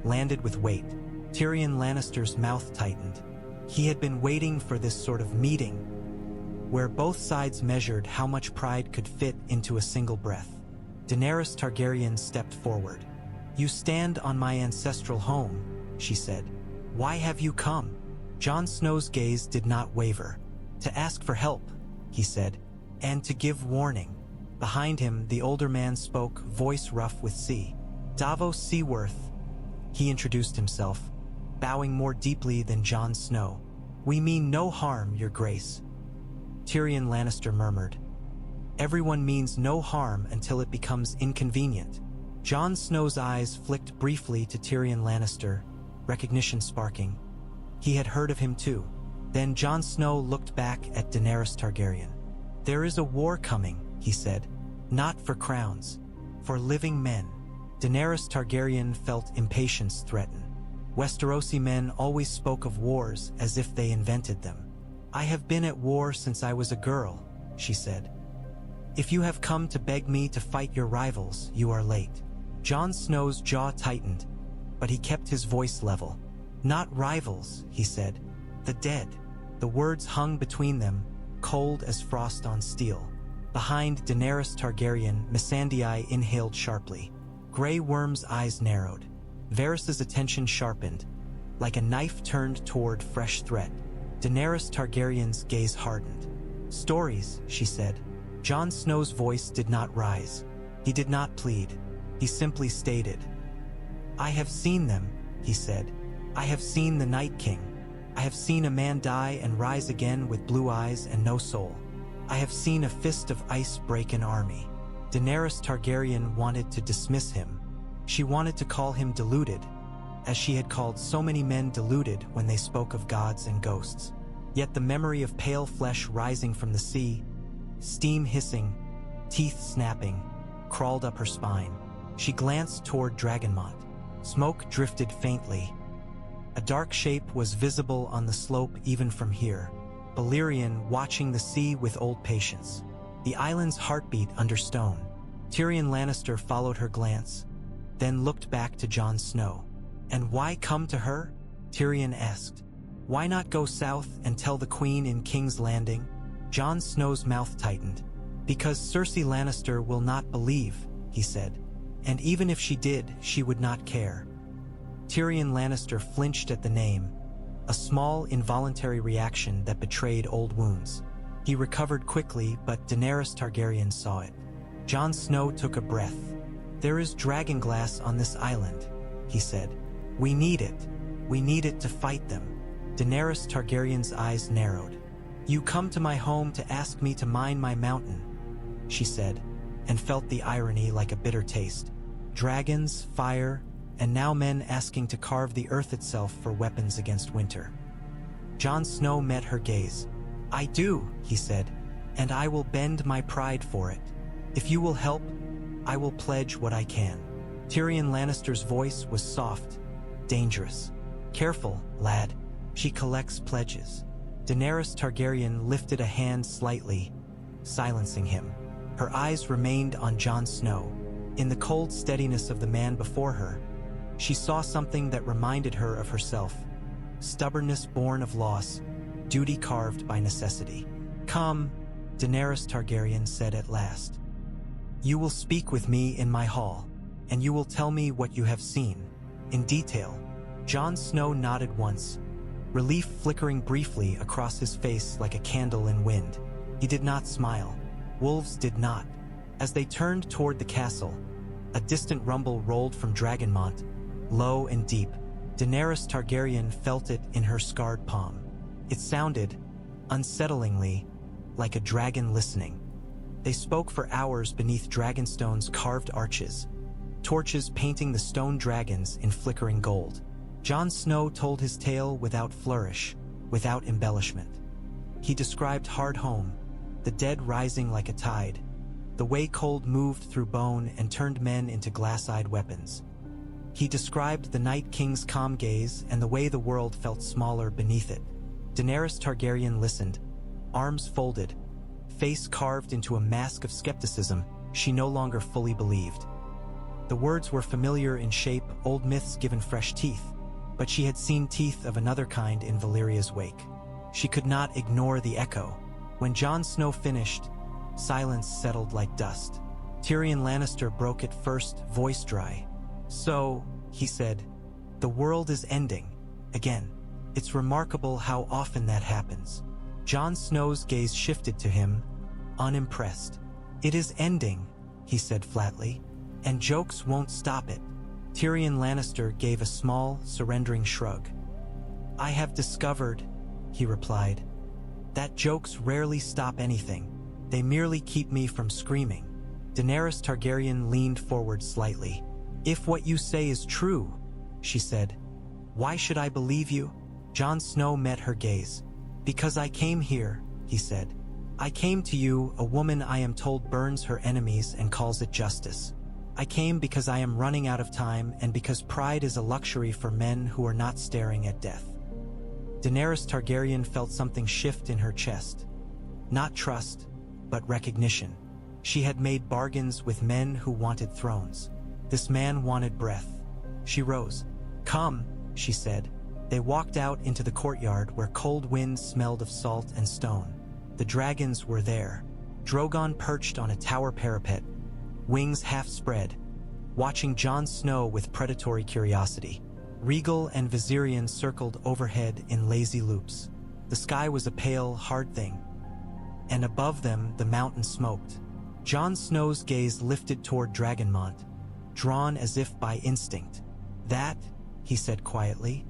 [SPEAKER 1] landed with weight. Tyrion Lannister's mouth tightened. He had been waiting for this sort of meeting, where both sides measured how much pride could fit into a single breath. Daenerys Targaryen stepped forward. "You stand on my ancestral home," she said. "Why have you come?" Jon Snow's gaze did not waver. "To ask for help," he said, "and to give warning." Behind him, the older man spoke, voice rough with sea. "Davos Seaworth," he introduced himself, bowing more deeply than Jon Snow. "We mean no harm, your grace." Tyrion Lannister murmured, "Everyone means no harm until it becomes inconvenient." Jon Snow's eyes flicked briefly to Tyrion Lannister, recognition sparking. He had heard of him too. Then Jon Snow looked back at Daenerys Targaryen. "There is a war coming," he said. "Not for crowns, for living men." Daenerys Targaryen felt impatience threaten. Westerosi men always spoke of wars as if they invented them. "I have been at war since I was a girl," she said. "If you have come to beg me to fight your rivals, you are late." Jon Snow's jaw tightened, but he kept his voice level. "Not rivals," he said. "The dead." The words hung between them, cold as frost on steel. Behind Daenerys Targaryen, Missandei inhaled sharply. Grey Worm's eyes narrowed. Varys's attention sharpened, like a knife turned toward fresh threat. Daenerys Targaryen's gaze hardened. "Stories," she said. Jon Snow's voice did not rise. He did not plead. He simply stated. "I have seen them," he said. "I have seen the Night King. I have seen a man die and rise again with blue eyes and no soul. I have seen a fist of ice break an army." Daenerys Targaryen wanted to dismiss him. She wanted to call him deluded, as she had called so many men deluded when they spoke of gods and ghosts. Yet the memory of pale flesh rising from the sea, steam hissing, teeth snapping, crawled up her spine. She glanced toward Dragonmont. Smoke drifted faintly. A dark shape was visible on the slope even from here. Balerion watching the sea with old patience. The island's heartbeat under stone. Tyrion Lannister followed her glance, then looked back to Jon Snow. "And why come to her?" Tyrion asked. "Why not go south and tell the Queen in King's Landing?" Jon Snow's mouth tightened. "Because Cersei Lannister will not believe," he said. "And even if she did, she would not care." Tyrion Lannister flinched at the name, a small, involuntary reaction that betrayed old wounds. He recovered quickly, but Daenerys Targaryen saw it. Jon Snow took a breath. "There is dragonglass on this island," he said. "We need it. We need it to fight them." Daenerys Targaryen's eyes narrowed. "You come to my home to ask me to mine my mountain," she said, and felt the irony like a bitter taste. Dragons, fire, and now men asking to carve the earth itself for weapons against winter. Jon Snow met her gaze. "I do," he said, "and I will bend my pride for it. If you will help, I will pledge what I can." Tyrion Lannister's voice was soft, dangerous. "Careful, lad. She collects pledges." Daenerys Targaryen lifted a hand slightly, silencing him. Her eyes remained on Jon Snow. In the cold steadiness of the man before her, she saw something that reminded her of herself. Stubbornness born of loss, duty carved by necessity. "Come," Daenerys Targaryen said at last. "You will speak with me in my hall, and you will tell me what you have seen, in detail." Jon Snow nodded once, relief flickering briefly across his face like a candle in wind. He did not smile. Wolves did not. As they turned toward the castle, a distant rumble rolled from Dragonmont, low and deep. Daenerys Targaryen felt it in her scarred palm. It sounded, unsettlingly, like a dragon listening. They spoke for hours beneath Dragonstone's carved arches, torches painting the stone dragons in flickering gold. Jon Snow told his tale without flourish, without embellishment. He described Hardhome, the dead rising like a tide, the way cold moved through bone and turned men into glass-eyed weapons. He described the Night King's calm gaze and the way the world felt smaller beneath it. Daenerys Targaryen listened, arms folded, face carved into a mask of skepticism she no longer fully believed. The words were familiar in shape, old myths given fresh teeth, but she had seen teeth of another kind in Valyria's wake. She could not ignore the echo. When Jon Snow finished, silence settled like dust. Tyrion Lannister broke it first, voice dry. "So," he said, "the world is ending. Again. It's remarkable how often that happens." Jon Snow's gaze shifted to him, unimpressed. "It is ending," he said flatly, "and jokes won't stop it." Tyrion Lannister gave a small, surrendering shrug. "I have discovered," he replied, "that jokes rarely stop anything. They merely keep me from screaming." Daenerys Targaryen leaned forward slightly. "If what you say is true," she said, "why should I believe you?" Jon Snow met her gaze. "Because I came here," he said. "I came to you, a woman I am told burns her enemies and calls it justice. I came because I am running out of time and because pride is a luxury for men who are not staring at death." Daenerys Targaryen felt something shift in her chest. Not trust, but recognition. She had made bargains with men who wanted thrones. This man wanted breath. She rose. "Come," she said. They walked out into the courtyard where cold winds smelled of salt and stone. The dragons were there. Drogon perched on a tower parapet, wings half spread, watching Jon Snow with predatory curiosity. Rhaegal and Viserion circled overhead in lazy loops. The sky was a pale, hard thing, and above them the mountain smoked. Jon Snow's gaze lifted toward Dragonmont, drawn as if by instinct. "That," he said quietly,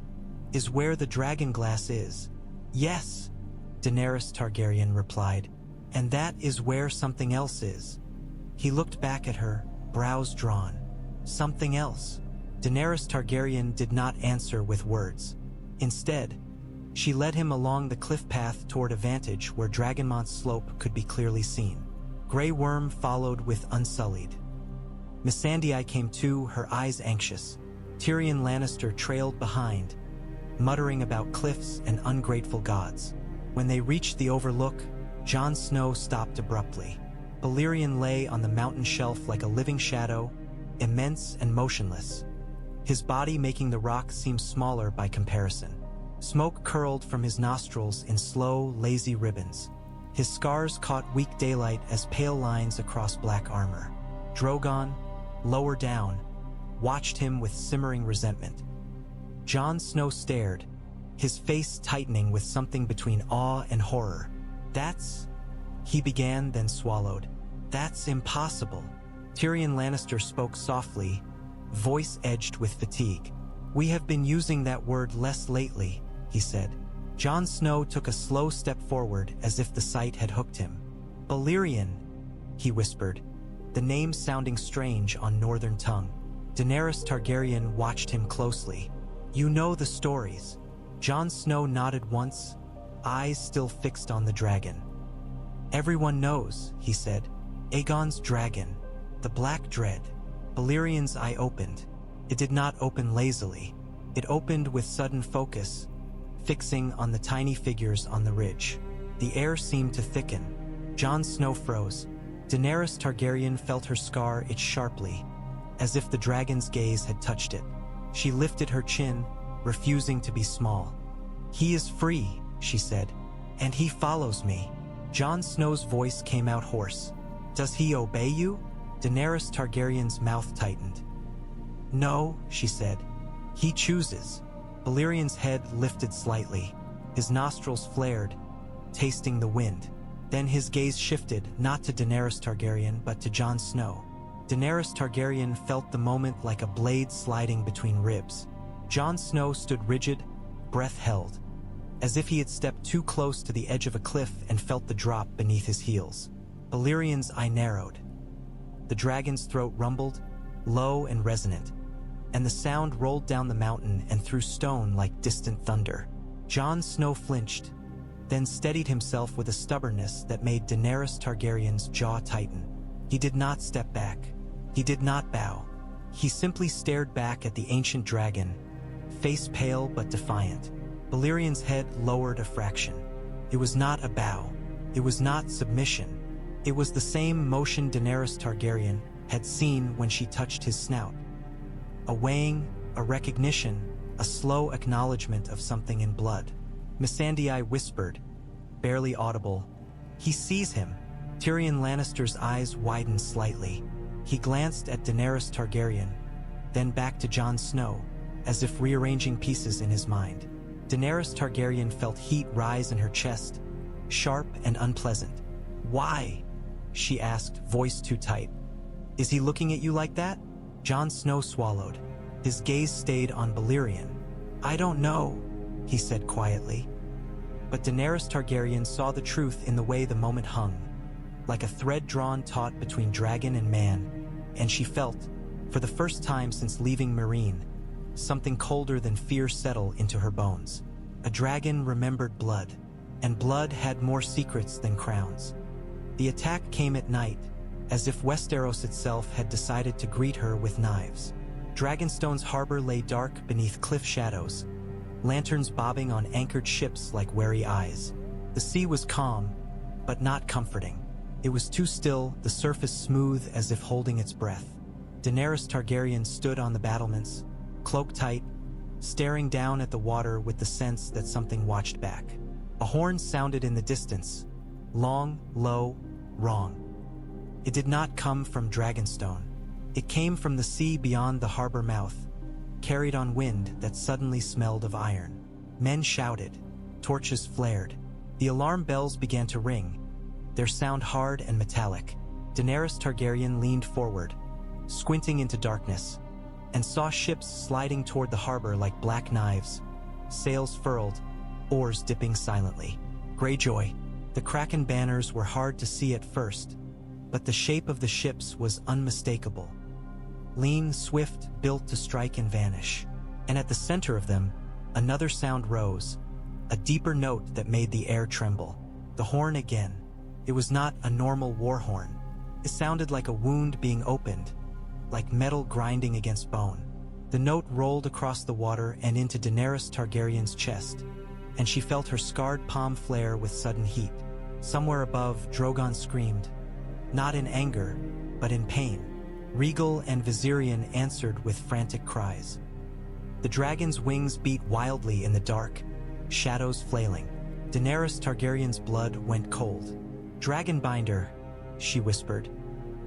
[SPEAKER 1] "is where the dragonglass is." "Yes," Daenerys Targaryen replied, "and that is where something else is." He looked back at her, brows drawn. "Something else?" Daenerys Targaryen did not answer with words. Instead, she led him along the cliff path toward a vantage where Dragonmont's slope could be clearly seen. Grey Worm followed with Unsullied. Missandei came too, her eyes anxious. Tyrion Lannister trailed behind, muttering about cliffs and ungrateful gods. When they reached the overlook, Jon Snow stopped abruptly. Balerion lay on the mountain shelf like a living shadow, immense and motionless, his body making the rock seem smaller by comparison. Smoke curled from his nostrils in slow, lazy ribbons. His scars caught weak daylight as pale lines across black armor. Drogon, lower down, watched him with simmering resentment. Jon Snow stared, his face tightening with something between awe and horror. "That's..." he began, then swallowed. "That's impossible." Tyrion Lannister spoke softly, voice edged with fatigue. "We have been using that word less lately," he said. Jon Snow took a slow step forward as if the sight had hooked him. "Balerion," he whispered, the name sounding strange on northern tongue. Daenerys Targaryen watched him closely. "You know the stories." Jon Snow nodded once, eyes still fixed on the dragon. "Everyone knows," he said. "Aegon's dragon, the Black Dread." Balerion's eye opened. It did not open lazily. It opened with sudden focus, fixing on the tiny figures on the ridge. The air seemed to thicken. Jon Snow froze. Daenerys Targaryen felt her scar itch sharply, as if the dragon's gaze had touched it. She lifted her chin, refusing to be small. "He is free," she said, "and he follows me." Jon Snow's voice came out hoarse. "Does he obey you?" Daenerys Targaryen's mouth tightened. "No," she said. "He chooses." Balerion's head lifted slightly. His nostrils flared, tasting the wind. Then his gaze shifted, not to Daenerys Targaryen, but to Jon Snow. Daenerys Targaryen felt the moment like a blade sliding between ribs. Jon Snow stood rigid, breath held, as if he had stepped too close to the edge of a cliff and felt the drop beneath his heels. Balerion's eye narrowed. The dragon's throat rumbled, low and resonant, and the sound rolled down the mountain and through stone like distant thunder. Jon Snow flinched, then steadied himself with a stubbornness that made Daenerys Targaryen's jaw tighten. He did not step back. He did not bow. He simply stared back at the ancient dragon, face pale but defiant. Balerion's head lowered a fraction. It was not a bow. It was not submission. It was the same motion Daenerys Targaryen had seen when she touched his snout. A weighing, a recognition, a slow acknowledgement of something in blood. Missandei whispered, barely audible, "He sees him." Tyrion Lannister's eyes widened slightly. He glanced at Daenerys Targaryen, then back to Jon Snow, as if rearranging pieces in his mind. Daenerys Targaryen felt heat rise in her chest, sharp and unpleasant. "Why?" she asked, voice too tight. "Is he looking at you like that?" Jon Snow swallowed. His gaze stayed on Balerion. "I don't know," he said quietly. But Daenerys Targaryen saw the truth in the way the moment hung, like a thread drawn taut between dragon and man, and she felt, for the first time since leaving Meereen, something colder than fear settle into her bones. A dragon remembered blood, and blood had more secrets than crowns. The attack came at night, as if Westeros itself had decided to greet her with knives. Dragonstone's harbor lay dark beneath cliff shadows, lanterns bobbing on anchored ships like wary eyes. The sea was calm, but not comforting. It was too still, the surface smooth as if holding its breath. Daenerys Targaryen stood on the battlements, cloak tight, staring down at the water with the sense that something watched back. A horn sounded in the distance, long, low, wrong. It did not come from Dragonstone. It came from the sea beyond the harbor mouth, carried on wind that suddenly smelled of iron. Men shouted, torches flared. The alarm bells began to ring, their sound hard and metallic. Daenerys Targaryen leaned forward, squinting into darkness, and saw ships sliding toward the harbor like black knives, sails furled, oars dipping silently. Greyjoy. The Kraken banners were hard to see at first, but the shape of the ships was unmistakable. Lean, swift, built to strike and vanish. And at the center of them, another sound rose, a deeper note that made the air tremble. The horn again. It was not a normal war horn. It sounded like a wound being opened, like metal grinding against bone. The note rolled across the water and into Daenerys Targaryen's chest, and she felt her scarred palm flare with sudden heat. Somewhere above, Drogon screamed, not in anger, but in pain. Rhaegal and Viserion answered with frantic cries. The dragon's wings beat wildly in the dark, shadows flailing. Daenerys Targaryen's blood went cold. "Dragonbinder," she whispered.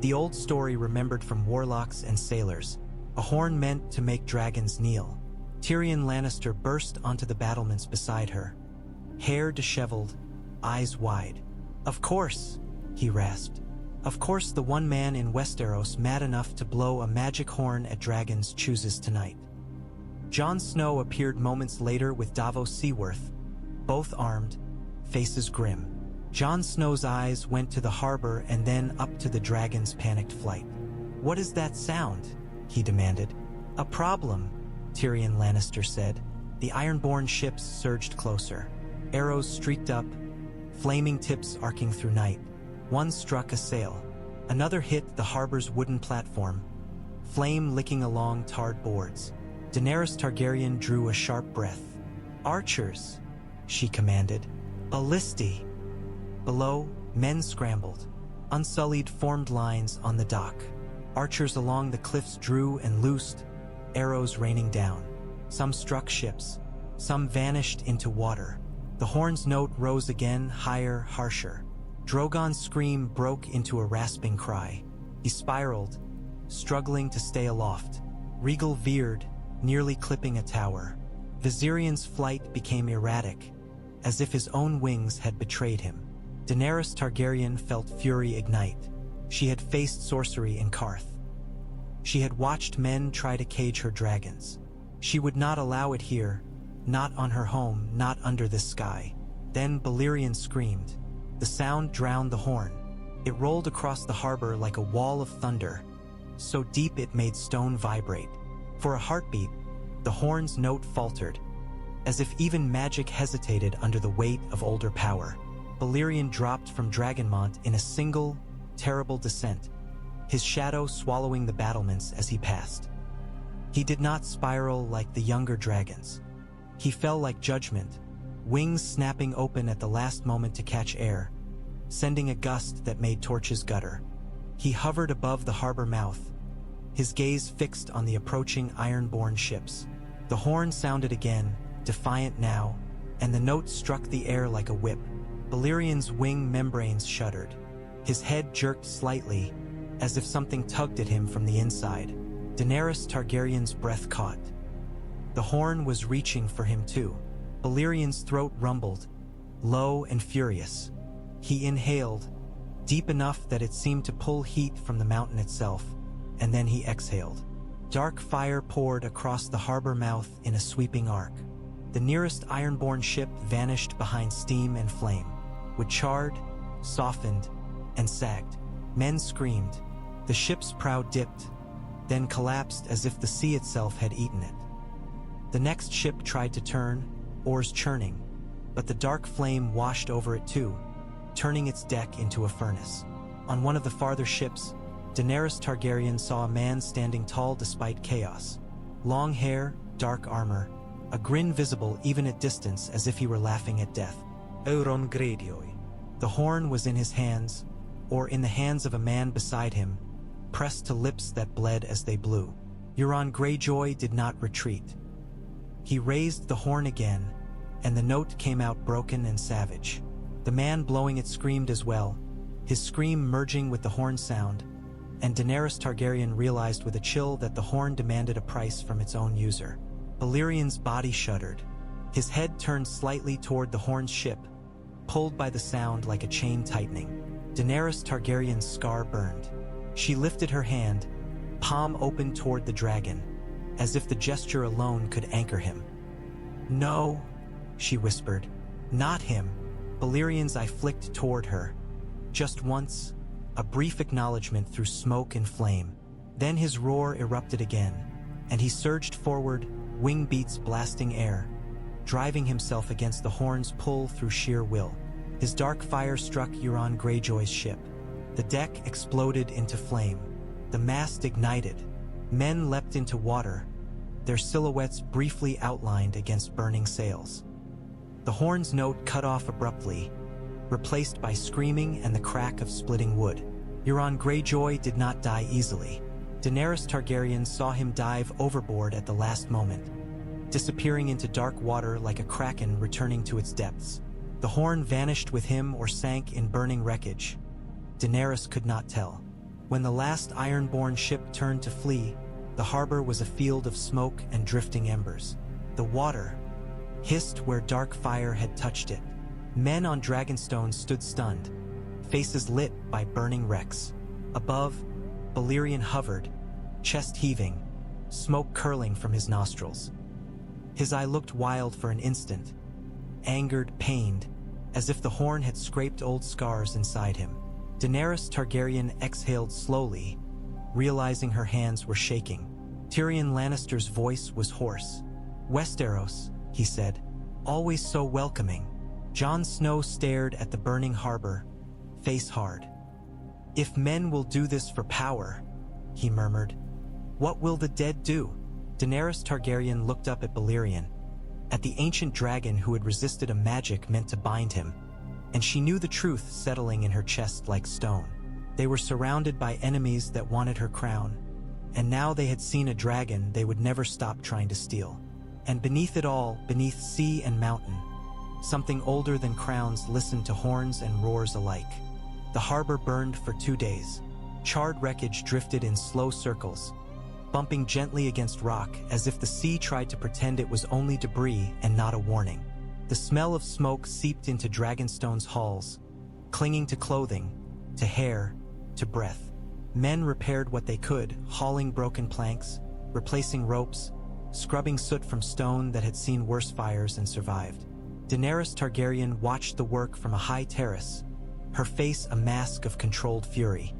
[SPEAKER 1] The old story remembered from warlocks and sailors. A horn meant to make dragons kneel. Tyrion Lannister burst onto the battlements beside her, hair disheveled, eyes wide. "Of course," he rasped. "Of course the one man in Westeros mad enough to blow a magic horn at dragons chooses tonight." Jon Snow appeared moments later with Davos Seaworth, both armed, faces grim. Jon Snow's eyes went to the harbor and then up to the dragon's panicked flight. "What is that sound?" he demanded. "A problem," Tyrion Lannister said. The ironborn ships surged closer. Arrows streaked up, flaming tips arcing through night. One struck a sail. Another hit the harbor's wooden platform, flame licking along tarred boards. Daenerys Targaryen drew a sharp breath. "Archers," she commanded. "Ballisti." Below, men scrambled. Unsullied formed lines on the dock. Archers along the cliffs drew and loosed, arrows raining down. Some struck ships, some vanished into water. The horn's note rose again, higher, harsher. Drogon's scream broke into a rasping cry. He spiraled, struggling to stay aloft. Rhaegal veered, nearly clipping a tower. Viserion's flight became erratic, as if his own wings had betrayed him. Daenerys Targaryen felt fury ignite. She had faced sorcery in Quaithe. She had watched men try to cage her dragons. She would not allow it here, not on her home, not under this sky. Then Balerion screamed. The sound drowned the horn. It rolled across the harbor like a wall of thunder, so deep it made stone vibrate. For a heartbeat, the horn's note faltered, as if even magic hesitated under the weight of older power. Balerion dropped from Dragonmont in a single, terrible descent, his shadow swallowing the battlements as he passed. He did not spiral like the younger dragons. He fell like judgment, wings snapping open at the last moment to catch air, sending a gust that made torches gutter. He hovered above the harbor mouth, his gaze fixed on the approaching ironborn ships. The horn sounded again, defiant now, and the note struck the air like a whip. Balerion's wing membranes shuddered. His head jerked slightly, as if something tugged at him from the inside. Daenerys Targaryen's breath caught. The horn was reaching for him too. Balerion's throat rumbled, low and furious. He inhaled, deep enough that it seemed to pull heat from the mountain itself, and then he exhaled. Dark fire poured across the harbor mouth in a sweeping arc. The nearest ironborn ship vanished behind steam and flame, which charred, softened, and sagged. Men screamed. The ship's prow dipped, then collapsed as if the sea itself had eaten it. The next ship tried to turn, oars churning, but the dark flame washed over it too, turning its deck into a furnace. On one of the farther ships, Daenerys Targaryen saw a man standing tall despite chaos. Long hair, dark armor, a grin visible even at distance as if he were laughing at death. Euron Greyjoy. The horn was in his hands, or in the hands of a man beside him, pressed to lips that bled as they blew. Euron Greyjoy did not retreat. He raised the horn again, and the note came out broken and savage. The man blowing it screamed as well, his scream merging with the horn sound, and Daenerys Targaryen realized with a chill that the horn demanded a price from its own user. Balerion's body shuddered. His head turned slightly toward the horn's ship, pulled by the sound like a chain tightening. Daenerys Targaryen's scar burned. She lifted her hand, palm open toward the dragon, as if the gesture alone could anchor him. "No," she whispered. "Not him." Balerion's eye flicked toward her. Just once, a brief acknowledgement through smoke and flame. Then his roar erupted again, and he surged forward, wing beats blasting air, driving himself against the horn's pull through sheer will. His dark fire struck Euron Greyjoy's ship. The deck exploded into flame. The mast ignited. Men leapt into water, their silhouettes briefly outlined against burning sails. The horn's note cut off abruptly, replaced by screaming and the crack of splitting wood. Euron Greyjoy did not die easily. Daenerys Targaryen saw him dive overboard at the last moment, disappearing into dark water like a kraken returning to its depths. The horn vanished with him or sank in burning wreckage. Daenerys could not tell. When the last Ironborn ship turned to flee, the harbor was a field of smoke and drifting embers. The water hissed where dark fire had touched it. Men on Dragonstone stood stunned, faces lit by burning wrecks. Above, Balerion hovered, chest heaving, smoke curling from his nostrils. His eye looked wild for an instant, angered, pained, as if the horn had scraped old scars inside him. Daenerys Targaryen exhaled slowly, realizing her hands were shaking. Tyrion Lannister's voice was hoarse. "Westeros," he said, "always so welcoming." Jon Snow stared at the burning harbor, face hard. "If men will do this for power," he murmured, "what will the dead do?" Daenerys Targaryen looked up at Balerion, at the ancient dragon who had resisted a magic meant to bind him, and she knew the truth settling in her chest like stone. They were surrounded by enemies that wanted her crown, and now they had seen a dragon they would never stop trying to steal. And beneath it all, beneath sea and mountain, something older than crowns listened to horns and roars alike. The harbor burned for 2 days. Charred wreckage drifted in slow circles, bumping gently against rock as if the sea tried to pretend it was only debris and not a warning. The smell of smoke seeped into Dragonstone's halls, clinging to clothing, to hair, to breath. Men repaired what they could, hauling broken planks, replacing ropes, scrubbing soot from stone that had seen worse fires and survived. Daenerys Targaryen watched the work from a high terrace, her face a mask of controlled fury.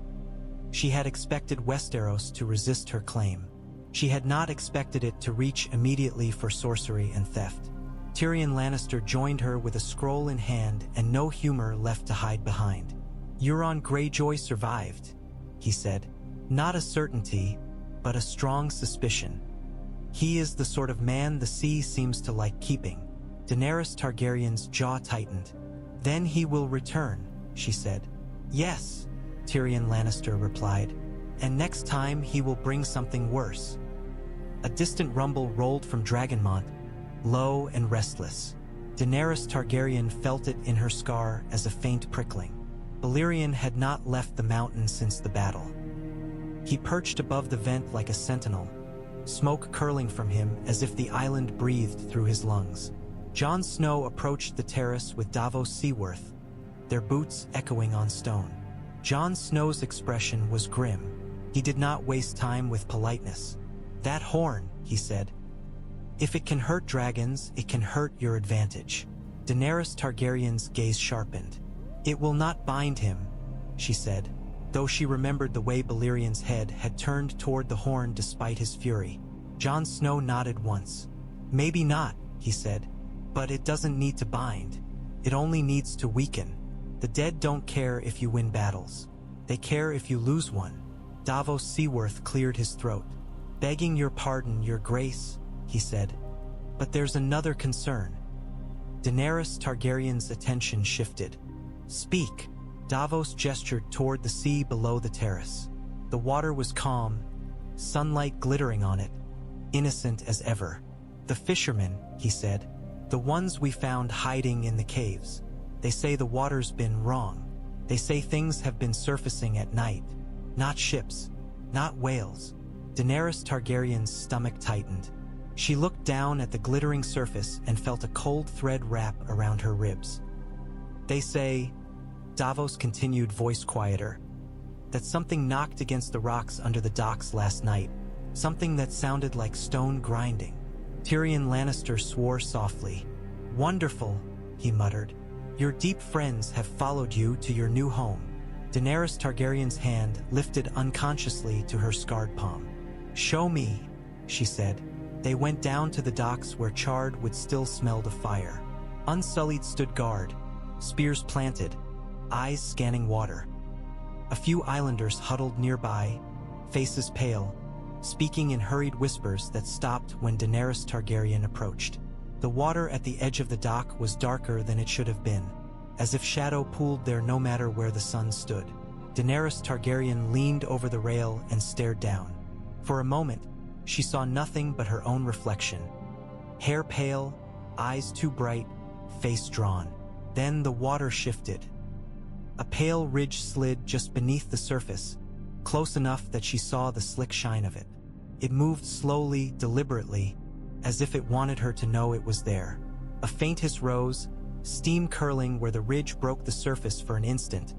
[SPEAKER 1] She had expected Westeros to resist her claim. She had not expected it to reach immediately for sorcery and theft. Tyrion Lannister joined her with a scroll in hand and no humor left to hide behind. "Euron Greyjoy survived," he said. "Not a certainty, but a strong suspicion. He is the sort of man the sea seems to like keeping." Daenerys Targaryen's jaw tightened. "Then he will return," she said. "Yes," Tyrion Lannister replied, "and next time he will bring something worse." A distant rumble rolled from Dragonmont, low and restless. Daenerys Targaryen felt it in her scar as a faint prickling. Balerion had not left the mountain since the battle. He perched above the vent like a sentinel, smoke curling from him as if the island breathed through his lungs. Jon Snow approached the terrace with Davos Seaworth, their boots echoing on stone. Jon Snow's expression was grim. He did not waste time with politeness. "That horn," he said. "If it can hurt dragons, it can hurt your advantage." Daenerys Targaryen's gaze sharpened. "It will not bind him," she said, though she remembered the way Balerion's head had turned toward the horn despite his fury. Jon Snow nodded once. "Maybe not," he said, "but it doesn't need to bind. It only needs to weaken. The dead don't care if you win battles. They care if you lose one." Davos Seaworth cleared his throat. "Begging your pardon, your grace," he said, "but there's another concern." Daenerys Targaryen's attention shifted. "Speak." Davos gestured toward the sea below the terrace. The water was calm, sunlight glittering on it, innocent as ever. "The fishermen," he said, "the ones we found hiding in the caves. They say the water's been wrong. They say things have been surfacing at night. Not ships, not whales." Daenerys Targaryen's stomach tightened. She looked down at the glittering surface and felt a cold thread wrap around her ribs. "They say," Davos continued, voice quieter, "that something knocked against the rocks under the docks last night, something that sounded like stone grinding." Tyrion Lannister swore softly. "Wonderful," he muttered. "Your deep friends have followed you to your new home." Daenerys Targaryen's hand lifted unconsciously to her scarred palm. "Show me," she said. They went down to the docks where charred wood still smelled of fire. Unsullied stood guard, spears planted, eyes scanning water. A few islanders huddled nearby, faces pale, speaking in hurried whispers that stopped when Daenerys Targaryen approached. The water at the edge of the dock was darker than it should have been, as if shadow pooled there no matter where the sun stood. Daenerys Targaryen leaned over the rail and stared down. For a moment, she saw nothing but her own reflection. Hair pale, eyes too bright, face drawn. Then the water shifted. A pale ridge slid just beneath the surface, close enough that she saw the slick shine of it. It moved slowly, deliberately, as if it wanted her to know it was there. A faint hiss rose, steam curling where the ridge broke the surface for an instant,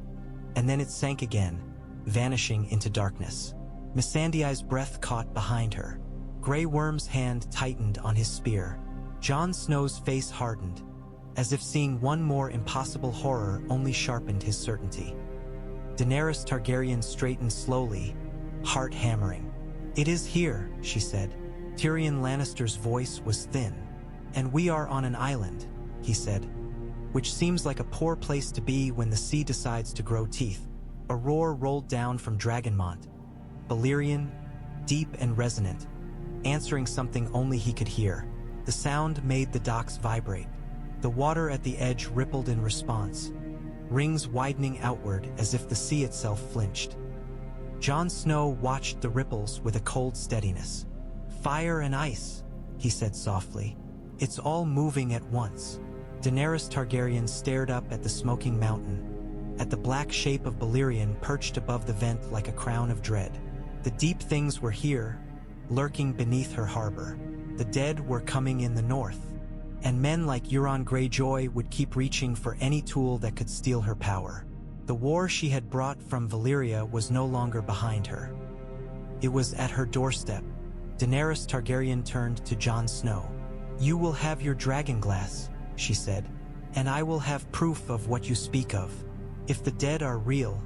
[SPEAKER 1] and then it sank again, vanishing into darkness. Missandei's breath caught behind her. Grey Worm's hand tightened on his spear. Jon Snow's face hardened, as if seeing one more impossible horror only sharpened his certainty. Daenerys Targaryen straightened slowly, heart hammering. "It is here," she said. Tyrion Lannister's voice was thin. "And we are on an island," he said, "which seems like a poor place to be when the sea decides to grow teeth." A roar rolled down from Dragonmont, Balerion, deep and resonant, answering something only he could hear. The sound made the docks vibrate. The water at the edge rippled in response, rings widening outward as if the sea itself flinched. Jon Snow watched the ripples with a cold steadiness. "Fire and ice," he said softly. "It's all moving at once." Daenerys Targaryen stared up at the smoking mountain, at the black shape of Balerion perched above the vent like a crown of dread. The deep things were here, lurking beneath her harbor. The dead were coming in the north, and men like Euron Greyjoy would keep reaching for any tool that could steal her power. The war she had brought from Valyria was no longer behind her. It was at her doorstep. Daenerys Targaryen turned to Jon Snow. "You will have your dragonglass," she said, "and I will have proof of what you speak of. If the dead are real,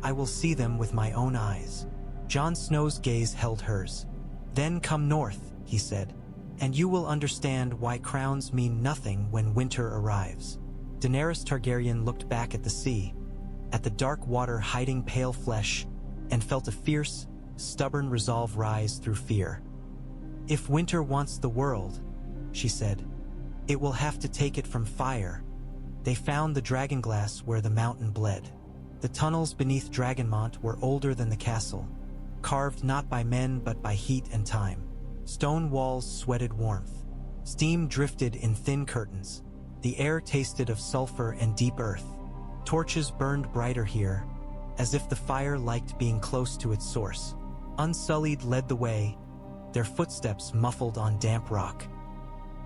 [SPEAKER 1] I will see them with my own eyes." Jon Snow's gaze held hers. "Then come north," he said, "and you will understand why crowns mean nothing when winter arrives." Daenerys Targaryen looked back at the sea, at the dark water hiding pale flesh, and felt a fierce, stubborn resolve rise through fear. "If winter wants the world," she said, "it will have to take it from fire." They found the dragonglass where the mountain bled. The tunnels beneath Dragonmont were older than the castle, carved not by men but by heat and time. Stone walls sweated warmth. Steam drifted in thin curtains. The air tasted of sulfur and deep earth. Torches burned brighter here, as if the fire liked being close to its source. Unsullied led the way, their footsteps muffled on damp rock.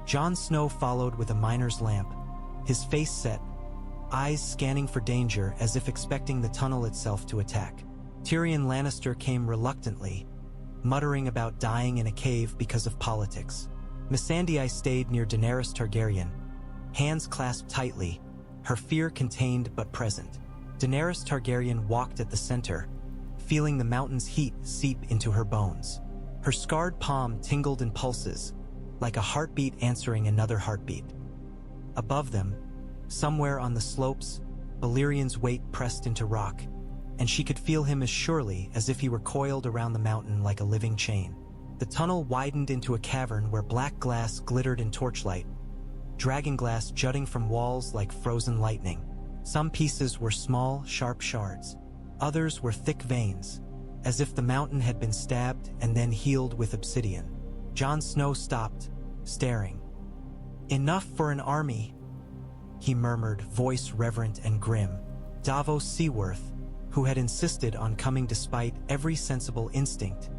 [SPEAKER 1] Jon Snow followed with a miner's lamp, his face set, eyes scanning for danger as if expecting the tunnel itself to attack. Tyrion Lannister came reluctantly, muttering about dying in a cave because of politics. Missandei stayed near Daenerys Targaryen, hands clasped tightly, her fear contained but present. Daenerys Targaryen walked at the center, feeling the mountain's heat seep into her bones. Her scarred palm tingled in pulses, like a heartbeat answering another heartbeat. Above them, somewhere on the slopes, Balerion's weight pressed into rock, and she could feel him as surely as if he were coiled around the mountain like a living chain. The tunnel widened into a cavern where black glass glittered in torchlight, dragonglass jutting from walls like frozen lightning. Some pieces were small, sharp shards. Others were thick veins, as if the mountain had been stabbed and then healed with obsidian. Jon Snow stopped, staring. "Enough for an army," he murmured, voice reverent and grim. Davos Seaworth, who had insisted on coming despite every sensible instinct,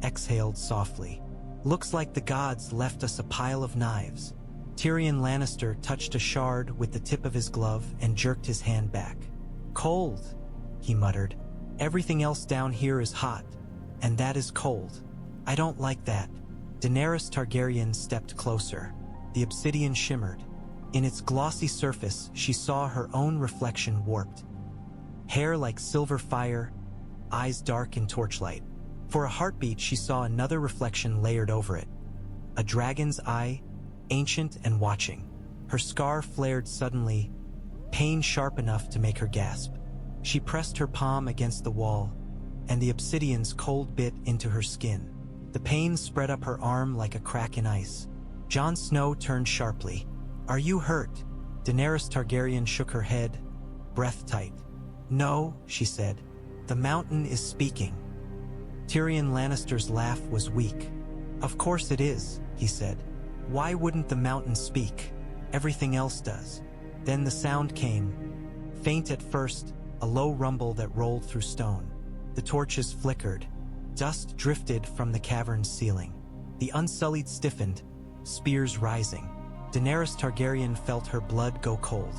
[SPEAKER 1] exhaled softly. "Looks like the gods left us a pile of knives." Tyrion Lannister touched a shard with the tip of his glove and jerked his hand back. "Cold," he muttered. "Everything else down here is hot, and that is cold. I don't like that." Daenerys Targaryen stepped closer. The obsidian shimmered. In its glossy surface, she saw her own reflection warped. Hair like silver fire, eyes dark in torchlight. For a heartbeat, she saw another reflection layered over it. A dragon's eye, ancient and watching. Her scar flared suddenly, pain sharp enough to make her gasp. She pressed her palm against the wall, and the obsidian's cold bit into her skin. The pain spread up her arm like a crack in ice. Jon Snow turned sharply. "Are you hurt?" Daenerys Targaryen shook her head, breath tight. "No," she said. "The mountain is speaking." Tyrion Lannister's laugh was weak. "Of course it is," he said. "Why wouldn't the mountain speak? Everything else does." Then the sound came. Faint at first, a low rumble that rolled through stone. The torches flickered. Dust drifted from the cavern's ceiling. The Unsullied stiffened, spears rising. Daenerys Targaryen felt her blood go cold.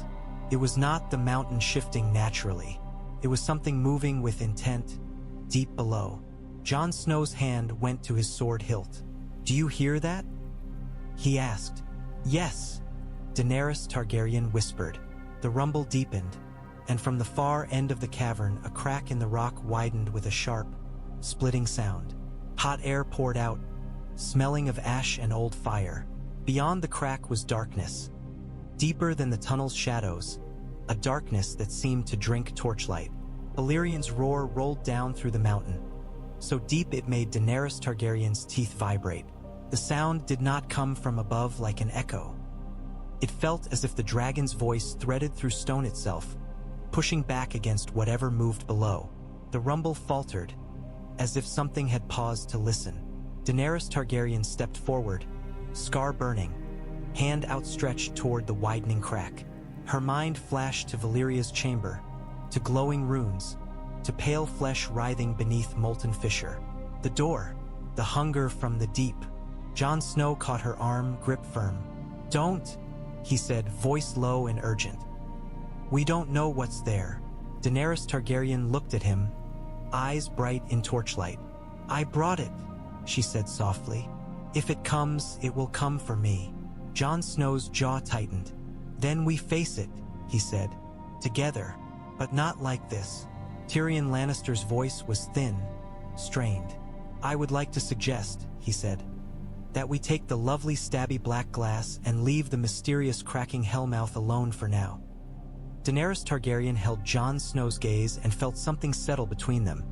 [SPEAKER 1] It was not the mountain shifting naturally. It was something moving with intent, deep below. Jon Snow's hand went to his sword hilt. "Do you hear that?" he asked. "Yes," Daenerys Targaryen whispered. The rumble deepened, and from the far end of the cavern, a crack in the rock widened with a sharp, splitting sound. Hot air poured out, smelling of ash and old fire. Beyond the crack was darkness, deeper than the tunnel's shadows, a darkness that seemed to drink torchlight. Balerions' roar rolled down through the mountain, so deep it made Daenerys Targaryen's teeth vibrate. The sound did not come from above like an echo. It felt as if the dragon's voice threaded through stone itself, pushing back against whatever moved below. The rumble faltered, as if something had paused to listen. Daenerys Targaryen stepped forward, scar burning, hand outstretched toward the widening crack. Her mind flashed to Valyria's chamber, to glowing runes, to pale flesh writhing beneath molten fissure. The door, the hunger from the deep. Jon Snow caught her arm, grip firm. "Don't," he said, voice low and urgent. "We don't know what's there." Daenerys Targaryen looked at him, eyes bright in torchlight. "I brought it," she said softly. "If it comes, it will come for me." Jon Snow's jaw tightened. "Then we face it," he said. "Together, but not like this." Tyrion Lannister's voice was thin, strained. "I would like to suggest," he said, "that we take the lovely stabby black glass and leave the mysterious cracking hellmouth alone for now." Daenerys Targaryen held Jon Snow's gaze and felt something settle between them,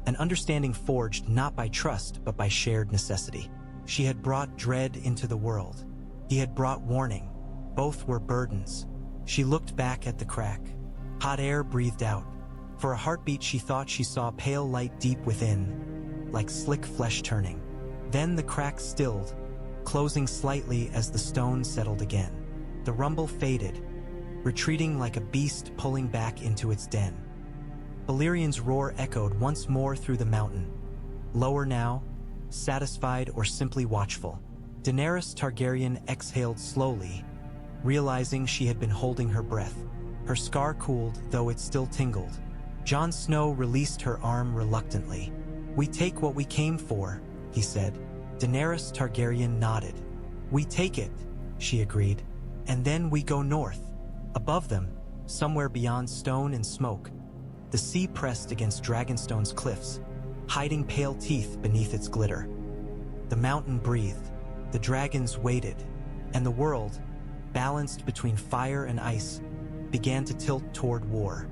[SPEAKER 1] an understanding forged not by trust but by shared necessity. She had brought dread into the world. He had brought warning. Both were burdens. She looked back at the crack. Hot air breathed out. For a heartbeat she thought she saw pale light deep within, like slick flesh turning. Then the crack stilled, closing slightly as the stone settled again. The rumble faded, retreating like a beast pulling back into its den. Balerion's roar echoed once more through the mountain. Lower now, satisfied or simply watchful. Daenerys Targaryen exhaled slowly, realizing she had been holding her breath. Her scar cooled, though it still tingled. Jon Snow released her arm reluctantly. "We take what we came for," he said. Daenerys Targaryen nodded. "We take it," she agreed. "And then we go north." Above them, somewhere beyond stone and smoke, the sea pressed against Dragonstone's cliffs, hiding pale teeth beneath its glitter. The mountain breathed, the dragons waited, and the world, balanced between fire and ice, began to tilt toward war.